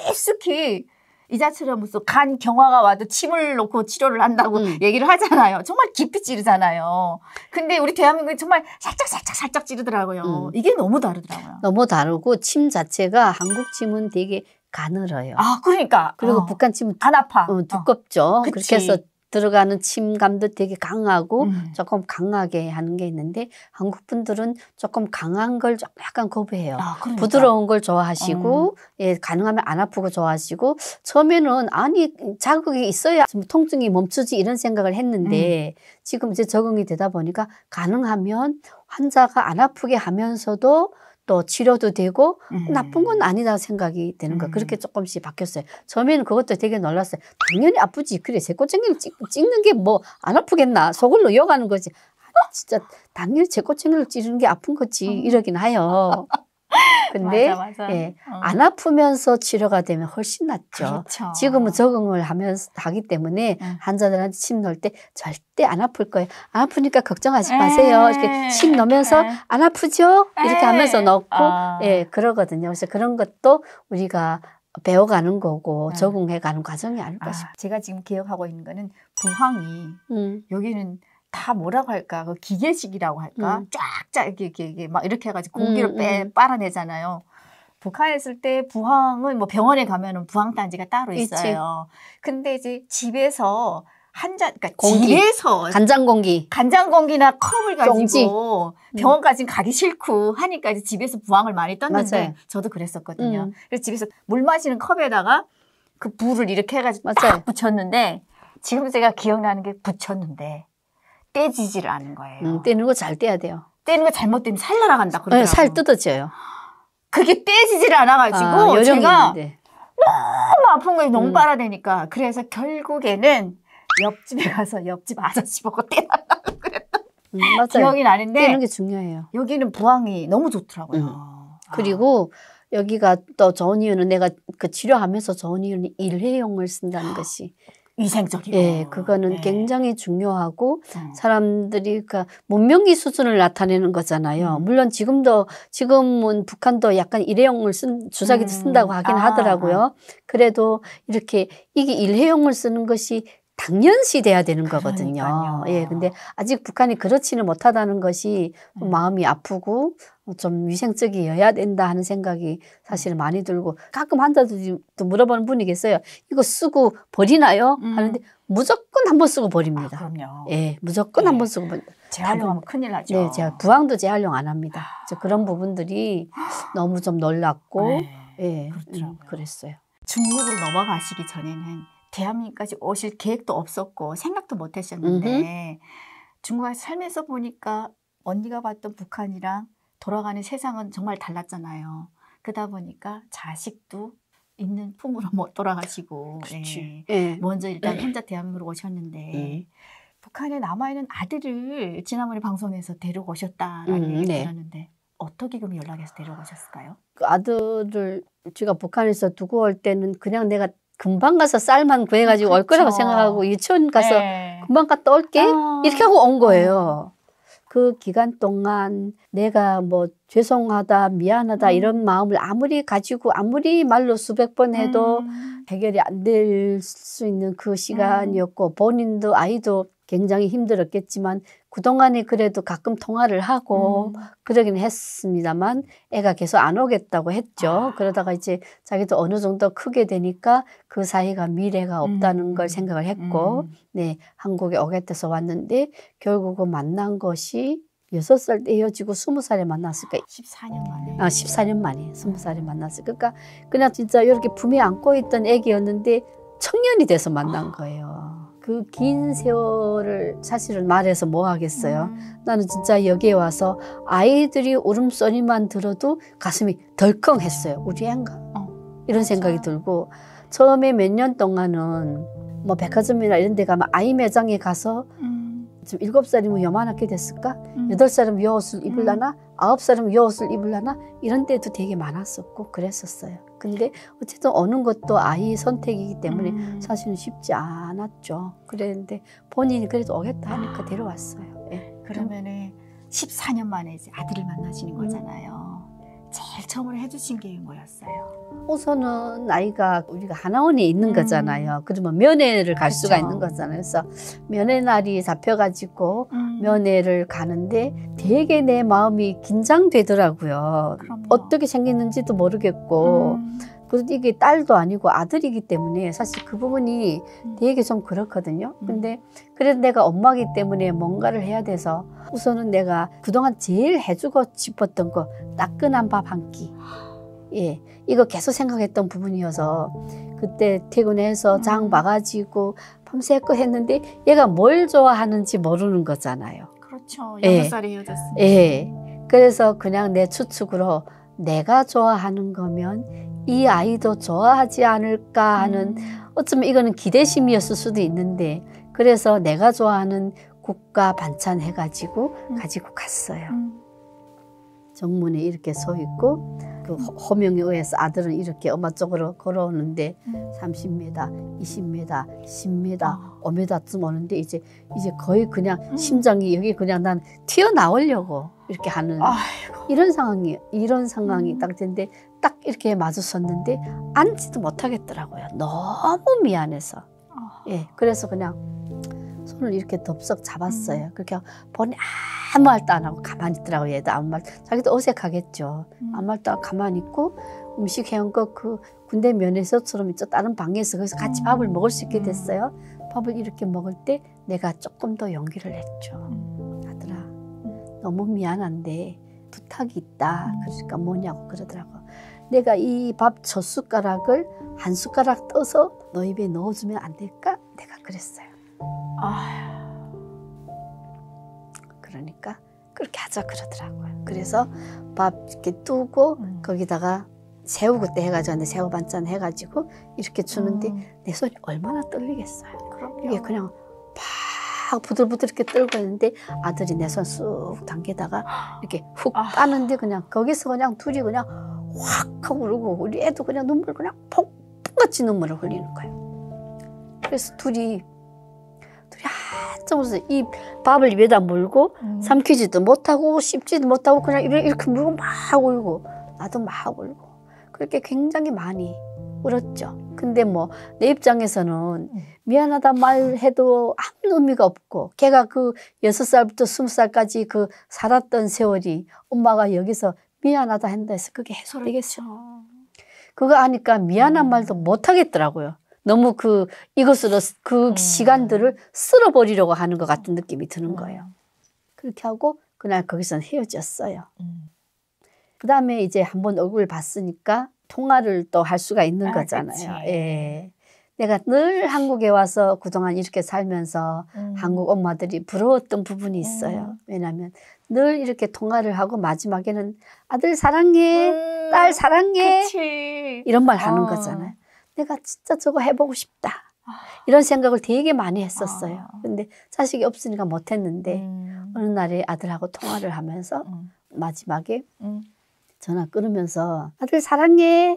깊숙이 이자처럼 무슨 간 경화가 와도 침을 놓고 치료를 한다고 얘기를 하잖아요. 정말 깊이 찌르잖아요. 근데 우리 대한민국은 정말 살짝 찌르더라고요. 이게 너무 다르더라고요. 너무 다르고 침 자체가 한국 침은 되게 가늘어요. 아, 그러니까. 그리고 북한 침은 안 아파. 두껍죠. 그렇게 해서 들어가는 침감도 되게 강하고 조금 강하게 하는 게 있는데 한국 분들은 조금 강한 걸 약간 거부해요. 아, 그러니까. 부드러운 걸 좋아하시고 예, 가능하면 안 아프고 좋아하시고 처음에는 아니 자극이 있어야 좀 통증이 멈추지 이런 생각을 했는데 지금 이제 적응이 되다 보니까 가능하면 환자가 안 아프게 하면서도 또 치료도 되고 나쁜 건 아니다 생각이 되는 거 그렇게 조금씩 바뀌었어요. 처음에는 그것도 되게 놀랐어요. 당연히 아프지. 그래 제꼬챙이를 찍는 게 뭐 안 아프겠나. 속을 녹여가는 거지. 아니 진짜 당연히 제꼬챙이를 찌르는 게 아픈 거지. 이러긴 해요. 근데 맞아. 예, 안 아프면서 치료가 되면 훨씬 낫죠. 그렇죠. 지금은 적응을 하기 때문에 환자들한테 침 넣을 때 절대 안 아플 거예요. 안 아프니까 걱정하지 마세요. 이렇게 침 넣으면서 안 아프죠? 이렇게 하면서 넣고 예, 그러거든요. 그래서 그런 것도 우리가 배워가는 거고 적응해가는 과정이 아닐까 싶어요. 제가 지금 기억하고 있는 거는 부항이 여기는 다 뭐라고 할까? 그 기계식이라고 할까? 쫙쫙 이렇게 막 이렇게 해가지고 공기를 빨아내잖아요. 북한에 있을 때 부항은 뭐 병원에 가면은 부항단지가 따로 있어요. 근데 이제 집에서 그러니까 집에서 간장 공기나 컵을 가지고 병원까지 가기 싫고 하니까 이제 집에서 부항을 많이 떴는데 맞아요. 저도 그랬었거든요. 그래서 집에서 물 마시는 컵에다가 그 불을 이렇게 해가지고 딱 붙였는데 지금 제가 기억나는 게 붙였는데 떼지지를 않은 거예요. 떼는 거 잘 떼야 돼요. 떼는 거 잘못되면 살 날아간다 그러더라고요. 살 뜯어져요. 그게 떼지지를 않아가지고 제가 있는데. 너무 아픈 거예요. 너무 빨아대니까. 그래서 결국에는 옆집에 가서 옆집 아저씨 보고 떼달라고 그랬던 기억이 나는데 떼는 게 중요해요. 여기는 부항이 너무 좋더라고요. 그리고 여기가 또 좋은 이유는 내가 그 치료하면서 좋은 이유는 일회용을 쓴다는 것이 위생적이고. 예, 그거는 굉장히 중요하고 사람들이 그 문명기 수준을 나타내는 거잖아요. 물론 지금은 북한도 약간 일회용을 주사기도 쓴다고 하긴 하더라고요. 그래도 이렇게 이게 일회용을 쓰는 것이 당연시 돼야 되는 거거든요. 예, 근데 아직 북한이 그렇지는 못하다는 것이 마음이 아프고 좀 위생적이어야 된다 하는 생각이 사실 많이 들고 가끔 환자들도 물어보는 분이 계세요. 이거 쓰고 버리나요? 하는데 무조건 한 번 쓰고 버립니다. 그럼요. 예, 무조건 한 번 쓰고 버립니다. 재활용하면 큰일 나죠. 네, 제가 부항도 재활용 안 합니다. 그런 부분들이 너무 좀 놀랍고 예, 그랬어요. 중국으로 넘어가시기 전에는 대한민국까지 오실 계획도 없었고 생각도 못 하셨는데 중국에 살면서 보니까 언니가 봤던 북한이랑 돌아가는 세상은 정말 달랐잖아요. 그러다 보니까 자식도 있는 품으로 못 돌아가시고 먼저 일단 혼자 대한민국으로 오셨는데 북한에 남아있는 아들을 지난번에 방송에서 데리고 오셨다라는 얘기 들었는데 어떻게 그럼 연락해서 데려오셨을까요? 그 아들을 제가 북한에서 두고 올 때는 그냥 내가 금방 가서 쌀만 구해가지고 올 거라고 생각하고 유치원 가서 금방 갔다 올게 이렇게 하고 온 거예요. 그 기간 동안 내가 뭐 죄송하다 미안하다 이런 마음을 아무리 가지고 아무리 말로 수백 번 해도 해결이 안 될 수 있는 그 시간이었고 본인도 아이도 굉장히 힘들었겠지만 그동안에 그래도 가끔 통화를 하고 그러긴 했습니다만 애가 계속 안 오겠다고 했죠. 그러다가 이제 자기도 어느 정도 크게 되니까 그 사이가 미래가 없다는 걸 생각을 했고 네, 한국에 오겠다서 왔는데 결국은 만난 것이 6살 때 헤어지고 20살에 만났을까? 14년 만에. 14년 만에 20살에 만났을. 그러니까 그냥 진짜 이렇게 품에 안고 있던 애기였는데 청년이 돼서 만난 거예요. 그 긴 세월을 사실은 말해서 뭐 하겠어요. 나는 진짜 여기에 와서 아이들이 울음소리만 들어도 가슴이 덜컹했어요. 우리 애인가? 이런 생각이 들고 처음에 몇 년 동안은 뭐 백화점이나 이런 데 가면 아이 매장에 가서 지금 7살이면 요만하게 됐을까? 8살이면 요 옷을 입으려나? 9살이면 요 옷을 입으려나? 이런 때도 되게 많았었고 그랬었어요. 근데 어쨌든 오는 것도 아이 선택이기 때문에 사실은 쉽지 않았죠. 그랬는데 본인이 그래도 오겠다 하니까 데려왔어요. 예. 그러면은 14년 만에 이제 아들을 만나시는 거잖아요. 제일 처음으로 해주신 게 뭐였어요? 우선은 아이가 우리가 하나원에 있는 거잖아요. 그러면 면회를 갈 수가 있는 거잖아요. 그래서 면회 날이 잡혀가지고 면회를 가는데 되게 내 마음이 긴장되더라고요. 그럼요. 어떻게 생겼는지도 모르겠고 그리고 이게 딸도 아니고 아들이기 때문에 사실 그 부분이 되게 좀 그렇거든요. 근데 그래도 내가 엄마기 때문에 뭔가를 해야 돼서 우선은 내가 그동안 제일 해주고 싶었던 거 따끈한 밥 한 끼. 예, 이거 계속 생각했던 부분이어서 그때 퇴근해서 장 봐가지고 밤새껏 했는데 얘가 뭘 좋아하는지 모르는 거잖아요. 그렇죠. 예. 6살에 헤어졌으니까. 예. 그래서 그냥 내 추측으로 내가 좋아하는 거면 이 아이도 좋아하지 않을까 하는 어쩌면 이거는 기대심이었을 수도 있는데 그래서 내가 좋아하는 국과 반찬 해가지고 가지고 갔어요. 정문에 이렇게 서 있고 그 호명에 의해서 아들은 이렇게 엄마 쪽으로 걸어오는데 30m, 20m, 10m, 5m쯤 오는데 이제 거의 그냥 심장이 여기 그냥 난 튀어나오려고 이렇게 하는 이런 상황이 딱 됐는데 딱 이렇게 마주섰는데 앉지도 못하겠더라고요. 너무 미안해서. 예, 그래서 그냥 손을 이렇게 덥석 잡았어요. 그렇게 보니 아무 말도 안 하고 가만히 있더라고요. 얘도 아무 말. 자기도 어색하겠죠. 아무 말도 안 하고 가만히 있고 음식 해온 거 그 군대 면회소처럼 있죠. 다른 방에서 거기서 같이 밥을 먹을 수 있게 됐어요. 밥을 이렇게 먹을 때 내가 조금 더 용기를 냈죠. 아들아, 너무 미안한데 부탁이 있다. 그러니까 뭐냐고 그러더라고. 내가 이 밥 젓숟가락을 한 숟가락 떠서 너 입에 넣어주면 안 될까? 내가 그랬어요. 그러니까 그렇게 하자 그러더라고요. 그래서 밥 이렇게 두고 거기다가 새우 그때 해가지고 새우 반찬 해가지고 이렇게 주는데 내 손이 얼마나 떨리겠어요. 그럼요. 이게 그냥 팍 부들부들 이렇게 떨고 있는데 아들이 내 손 쑥 당기다가 이렇게 훅 빠는데 그냥 거기서 그냥 둘이 그냥 확 하고 울고 우리 애도 그냥 눈물 그냥 폭풍같이 눈물을 흘리는 거예요. 그래서 둘이 한참 이 밥을 입에다 물고 삼키지도 못하고 씹지도 못하고 그냥 이렇게 물고 막 울고 나도 막 울고 그렇게 굉장히 많이 울었죠. 근데 뭐 내 입장에서는 미안하다 말해도 아무 의미가 없고 걔가 그 6살부터 20살까지 그 살았던 세월이 엄마가 여기서 미안하다 한다 해서 그게 해소되겠어. 그거 하니까 미안한 말도 못 하겠더라고요. 너무 이것으로 그 시간들을 쓸어버리려고 하는 것 같은 느낌이 드는 거예요. 그렇게 하고 그날 거기서는 헤어졌어요. 그 다음에 이제 한번 얼굴을 봤으니까 통화를 또 할 수가 있는 거잖아요. 예. 내가 늘 한국에 와서 그동안 이렇게 살면서 한국 엄마들이 부러웠던 부분이 있어요. 왜냐하면 늘 이렇게 통화를 하고 마지막에는 아들 사랑해, 딸 사랑해 그치. 이런 말 하는 거잖아요. 내가 진짜 저거 해보고 싶다. 이런 생각을 되게 많이 했었어요. 근데 자식이 없으니까 못했는데 어느 날에 아들하고 통화를 하면서 마지막에 전화 끊으면서 아들 사랑해.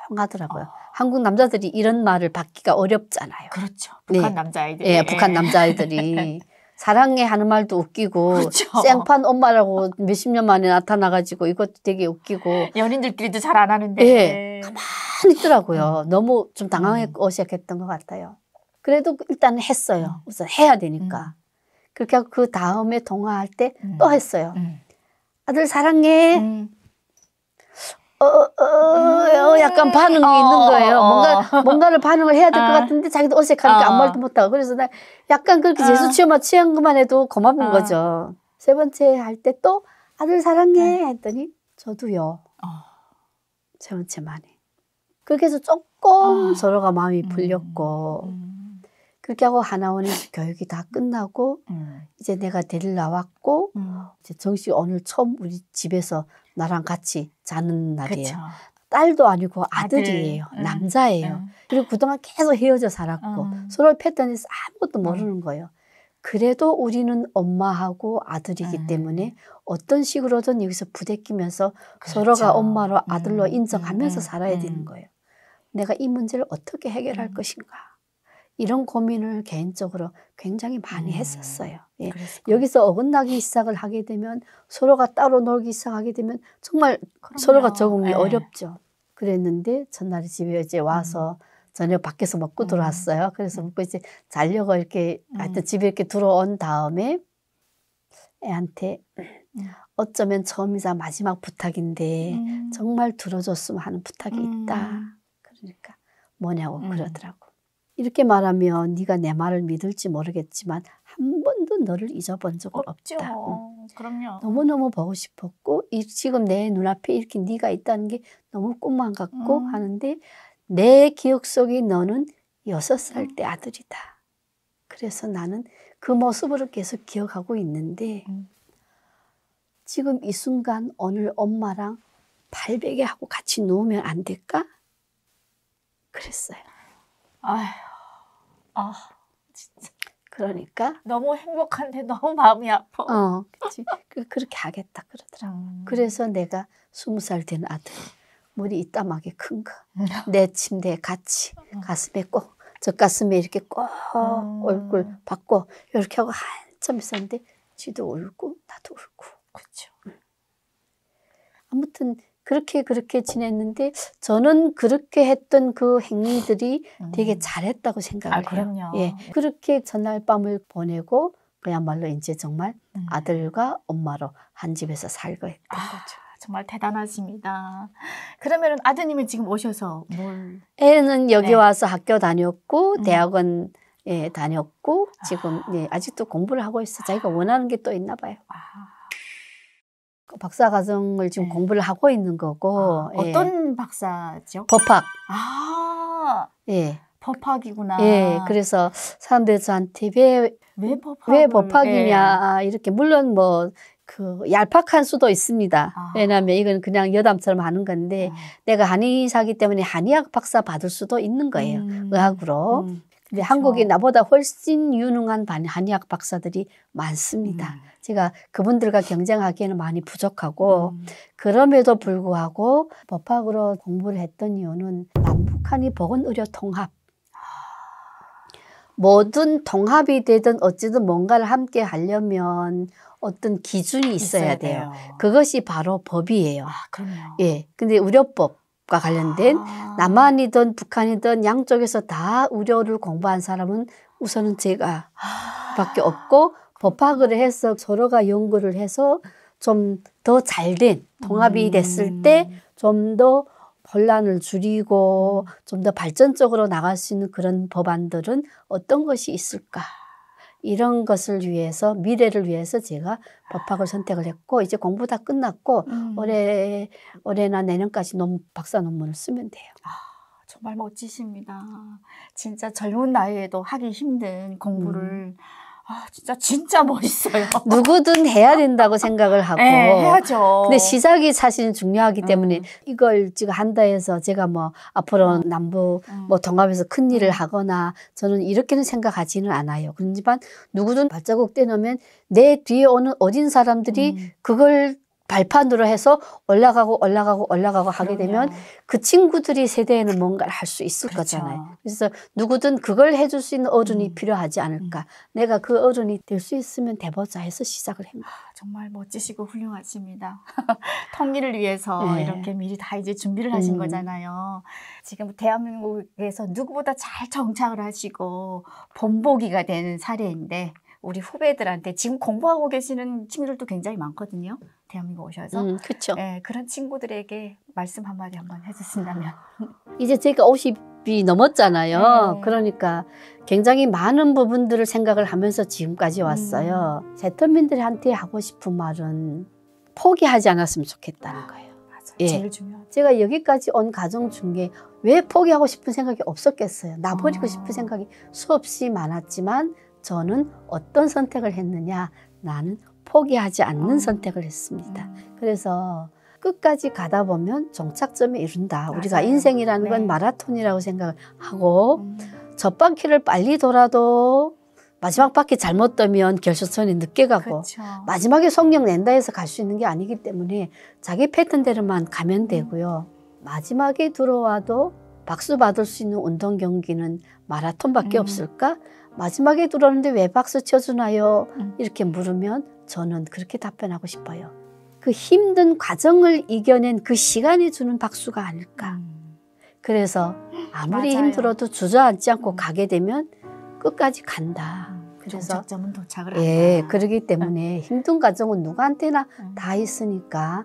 조용하더라고요. 한국 남자들이 이런 말을 받기가 어렵잖아요. 그렇죠. 북한 네. 남자아이들이. 예, 북한 남자아이들이 사랑해 하는 말도 웃기고 그렇죠. 생판 엄마라고 몇십 년 만에 나타나가지고 이것도 되게 웃기고 연인들끼리도 잘 안 하는데. 예, 가만히 있더라고요. 너무 좀 당황했고 어색했던 것 같아요. 그래도 일단은 했어요. 우선 해야 되니까. 그렇게 하고 그 다음에 통화할 때 또 했어요. 아들 사랑해. 약간 반응이 있는 거예요. 뭔가를 반응을 해야 될 것 같은데 자기도 어색하니까 아무 말도 못하고. 그래서 나 약간 그렇게 제수 취한 것만 해도 고마운 거죠. 세 번째 할 때 또 아들 사랑해 했더니 저도요. 세 번째 만에. 그렇게 해서 조금 서로가 마음이 풀렸고 그렇게 하고 하나원의 교육이 다 끝나고 이제 내가 데리러 나왔고 이제 정식 오늘 처음 우리 집에서 나랑 같이 자는 날이에요. 그쵸. 딸도 아니고 아들이에요. 남자예요. 그리고 그동안 계속 헤어져 살았고 서로의 패턴이 아무것도 모르는 거예요. 그래도 우리는 엄마하고 아들이기 때문에 어떤 식으로든 여기서 부대끼면서 그렇죠. 서로가 엄마로 아들로 인정하면서 살아야 되는 거예요. 내가 이 문제를 어떻게 해결할 것인가. 이런 고민을 개인적으로 굉장히 많이 했었어요. 예. 여기서 어긋나기 시작을 하게 되면 서로가 따로 놀기 시작하게 되면 정말 그럼요. 서로가 적응이 어렵죠. 그랬는데 전날에 집에 이제 와서 저녁 밖에서 먹고 들어왔어요. 그래서 먹고 이제 자려고 이렇게 하여튼 집에 이렇게 들어온 다음에 애한테 어쩌면 처음이자 마지막 부탁인데 정말 들어줬으면 하는 부탁이 있다. 그러니까 뭐냐고 그러더라고. 이렇게 말하면 네가 내 말을 믿을지 모르겠지만 한 번도 너를 잊어본 적은 없다. 그럼요. 너무너무 보고 싶었고 지금 내 눈앞에 이렇게 네가 있다는 게 너무 꿈만 같고 하는데 내 기억 속에 너는 6살 때 아들이다. 그래서 나는 그 모습을 계속 기억하고 있는데 지금 이 순간 오늘 엄마랑 발베개 하고 같이 누우면 안 될까? 그랬어요. 아휴, 진짜. 그러니까 너무 행복한데 너무 마음이 아파. 그치. 그렇게 하겠다 그러더라고. 그래서 내가 20살 된 아들, 머리 이따하게 큰 거, 내 침대에 같이 가슴에 꼭, 젖가슴에 이렇게 꼭 얼굴 받고 이렇게 하고 한참 있었는데 지도 울고 나도 울고. 그렇죠. 아무튼 그렇게 지냈는데 저는 그렇게 했던 그 행위들이 되게 잘했다고 생각을 해요. 그럼요. 예, 그렇게 전날 밤을 보내고 그야말로 이제 정말 아들과 엄마로 한 집에서 살고 했던 거죠. 정말 대단하십니다. 그러면 아드님은 지금 오셔서 뭘? 애는 여기 와서 학교 다녔고 대학원 다녔고 지금 아직도 공부를 하고 있어. 자기가 원하는 게 또 있나 봐요. 박사 과정을 지금 공부를 하고 있는 거고. 어떤 박사죠? 법학. 예. 법학이구나. 예. 그래서 사람들이 저한테 왜 법학이냐 이렇게 물론 뭐 그 얄팍한 수도 있습니다. 왜냐하면 이건 그냥 여담처럼 하는 건데 내가 한의사기 때문에 한의학 박사 받을 수도 있는 거예요. 의학으로. 근데 한국이 나보다 훨씬 유능한 한의학 박사들이 많습니다. 제가 그분들과 경쟁하기에는 많이 부족하고 그럼에도 불구하고 법학으로 공부를 했던 이유는 남북한이 보건의료 통합 모든 통합이 되든 어찌든 뭔가를 함께 하려면 어떤 기준이 있어야 돼요. 그것이 바로 법이에요. 그럼요. 예. 근데 의료법과 관련된 남한이든 북한이든 양쪽에서 다 의료를 공부한 사람은 우선은 제가 밖에 없고 법학을 해서 서로가 연구를 해서 좀 더 잘된 통합이 됐을 때 좀 더 혼란을 줄이고 좀 더 발전적으로 나갈 수 있는 그런 법안들은 어떤 것이 있을까? 이런 것을 위해서 미래를 위해서 제가 법학을 선택을 했고 이제 공부 다 끝났고 올해나 내년까지 박사 논문을 쓰면 돼요. 정말 멋지십니다. 진짜 젊은 나이에도 하기 힘든 공부를 진짜 멋있어요. 누구든 해야 된다고 생각을 하고. 해야죠. 근데 시작이 사실은 중요하기 때문에 이걸 지금 한다 해서 제가 뭐 앞으로 남북 뭐 통합에서 큰 일을 하거나 저는 이렇게는 생각하지는 않아요. 그렇지만 누구든 발자국 떼놓으면 내 뒤에 오는 어린 사람들이 그걸 발판으로 해서 올라가고 하게 되면 그 친구들이 세대에는 뭔가를 할 수 있을 거잖아요. 그래서 누구든 그걸 해줄 수 있는 어른이 필요하지 않을까. 내가 그 어른이 될 수 있으면 돼보자 해서 시작을 합니다. 정말 멋지시고 훌륭하십니다. 통일을 위해서 이렇게 미리 다 이제 준비를 하신 거잖아요. 지금 대한민국에서 누구보다 잘 정착을 하시고 본보기가 되는 사례인데 우리 후배들한테 지금 공부하고 계시는 친구들도 굉장히 많거든요. 대한민국 오셔서. 그렇죠. 네, 그런 친구들에게 말씀 한마디 한번 해주신다면. 이제 제가 50이 넘었잖아요. 그러니까 굉장히 많은 부분들을 생각을 하면서 지금까지 왔어요. 세터민들한테 하고 싶은 말은 포기하지 않았으면 좋겠다는 거예요. 맞아요. 제일 중요하죠. 제가 여기까지 온 과정 중에 왜 포기하고 싶은 생각이 없었겠어요. 놔버리고 싶은 생각이 수없이 많았지만 저는 어떤 선택을 했느냐. 나는 포기하지 않는 선택을 했습니다. 그래서 끝까지 가다 보면 종착점에 이른다. 맞아요. 우리가 인생이라는 건 마라톤이라고 생각을 하고 첫 바퀴를 빨리 돌아도 마지막 바퀴 잘못 돌면 결승선에 늦게 가고 마지막에 속력 낸다 해서 갈 수 있는 게 아니기 때문에 자기 패턴대로만 가면 되고요. 마지막에 들어와도 박수 받을 수 있는 운동 경기는 마라톤밖에 없을까? 마지막에 들어오는데 왜 박수 쳐주나요? 이렇게 물으면 저는 그렇게 답변하고 싶어요. 그 힘든 과정을 이겨낸 그 시간이 주는 박수가 아닐까. 그래서 아무리 힘들어도 주저앉지 않고 가게 되면 끝까지 간다. 그래서 종착점은 도착을 한다. 그러기 때문에 힘든 과정은 누구한테나 다 있으니까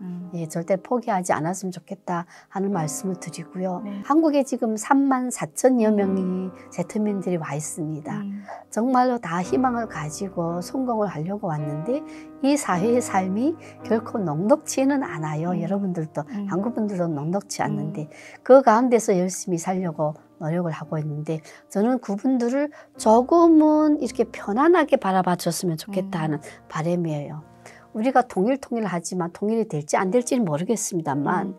절대 포기하지 않았으면 좋겠다 하는 말씀을 드리고요. 한국에 지금 34,000여 명이 세터민들이 와 있습니다. 정말로 다 희망을 가지고 성공을 하려고 왔는데 이 사회의 삶이 결코 넉넉지는 않아요. 여러분들도 한국 분들도 넉넉지 않는데 그 가운데서 열심히 살려고 노력을 하고 있는데 저는 그분들을 조금은 이렇게 편안하게 바라봐 줬으면 좋겠다 하는 바람이에요. 우리가 통일하지만 통일이 될지 안 될지는 모르겠습니다만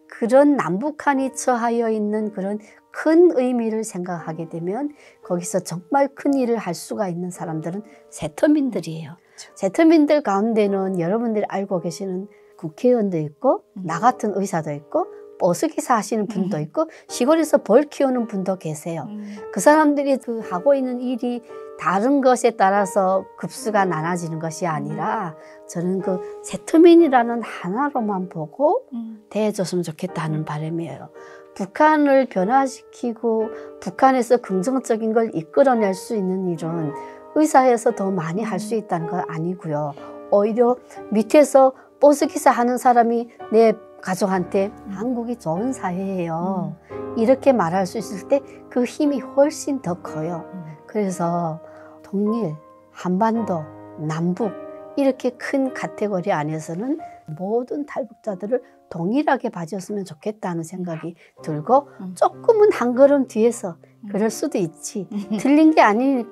그런 남북한이 처하여 있는 그런 큰 의미를 생각하게 되면 거기서 정말 큰 일을 할 수가 있는 사람들은 세터민들이에요. 세터민들 가운데는 여러분들이 알고 계시는 국회의원도 있고 나 같은 의사도 있고 버스기사 하시는 분도 있고 시골에서 벌 키우는 분도 계세요. 그 사람들이 그 하고 있는 일이 다른 것에 따라서 급수가 나눠지는 것이 아니라 저는 그 세터민이라는 하나로만 보고 대해줬으면 좋겠다는 바람이에요. 북한을 변화시키고 북한에서 긍정적인 걸 이끌어낼 수 있는 일은 의사에서 더 많이 할 수 있다는 건 아니고요. 오히려 밑에서 버스기사 하는 사람이 내 가족한테 한국이 좋은 사회예요. 이렇게 말할 수 있을 때 그 힘이 훨씬 더 커요. 그래서 통일, 한반도, 남북 이렇게 큰 카테고리 안에서는 모든 탈북자들을 동일하게 봐줬으면 좋겠다는 생각이 들고 조금은 한 걸음 뒤에서 그럴 수도 있지. 틀린 게 아니고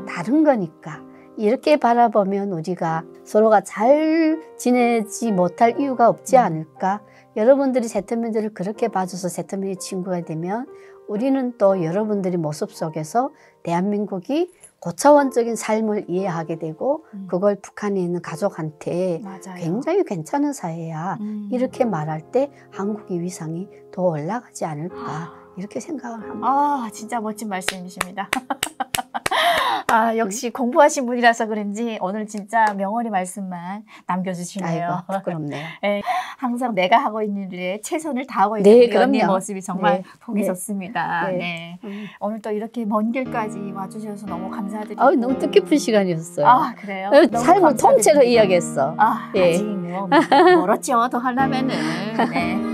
다른 거니까. 이렇게 바라보면 우리가 서로가 잘 지내지 못할 이유가 없지 않을까. 여러분들이 세터민들을 그렇게 봐줘서 세터민의 친구가 되면 우리는 또 여러분들의 모습 속에서 대한민국이 고차원적인 삶을 이해하게 되고 그걸 북한에 있는 가족한테 맞아요. 굉장히 괜찮은 사회야. 이렇게 말할 때 한국의 위상이 더 올라가지 않을까. 이렇게 생각을 합니다. 아, 진짜 멋진 말씀이십니다. 아, 역시 공부하신 분이라서 그런지 오늘 진짜 명언의 말씀만 남겨주시네요. 아이고, 부끄럽네요. 네, 항상 내가 하고 있는 일에 최선을 다하고 있는 우리 언니의 모습이 정말 보기 좋습니다. 네. 오늘 또 이렇게 먼 길까지 와주셔서 너무 감사드리고. 너무 뜻깊은 시간이었어요. 아, 그래요? 삶을 통째로 이야기했어. 아직 뭐 멀었죠. 더 하려면은. 네.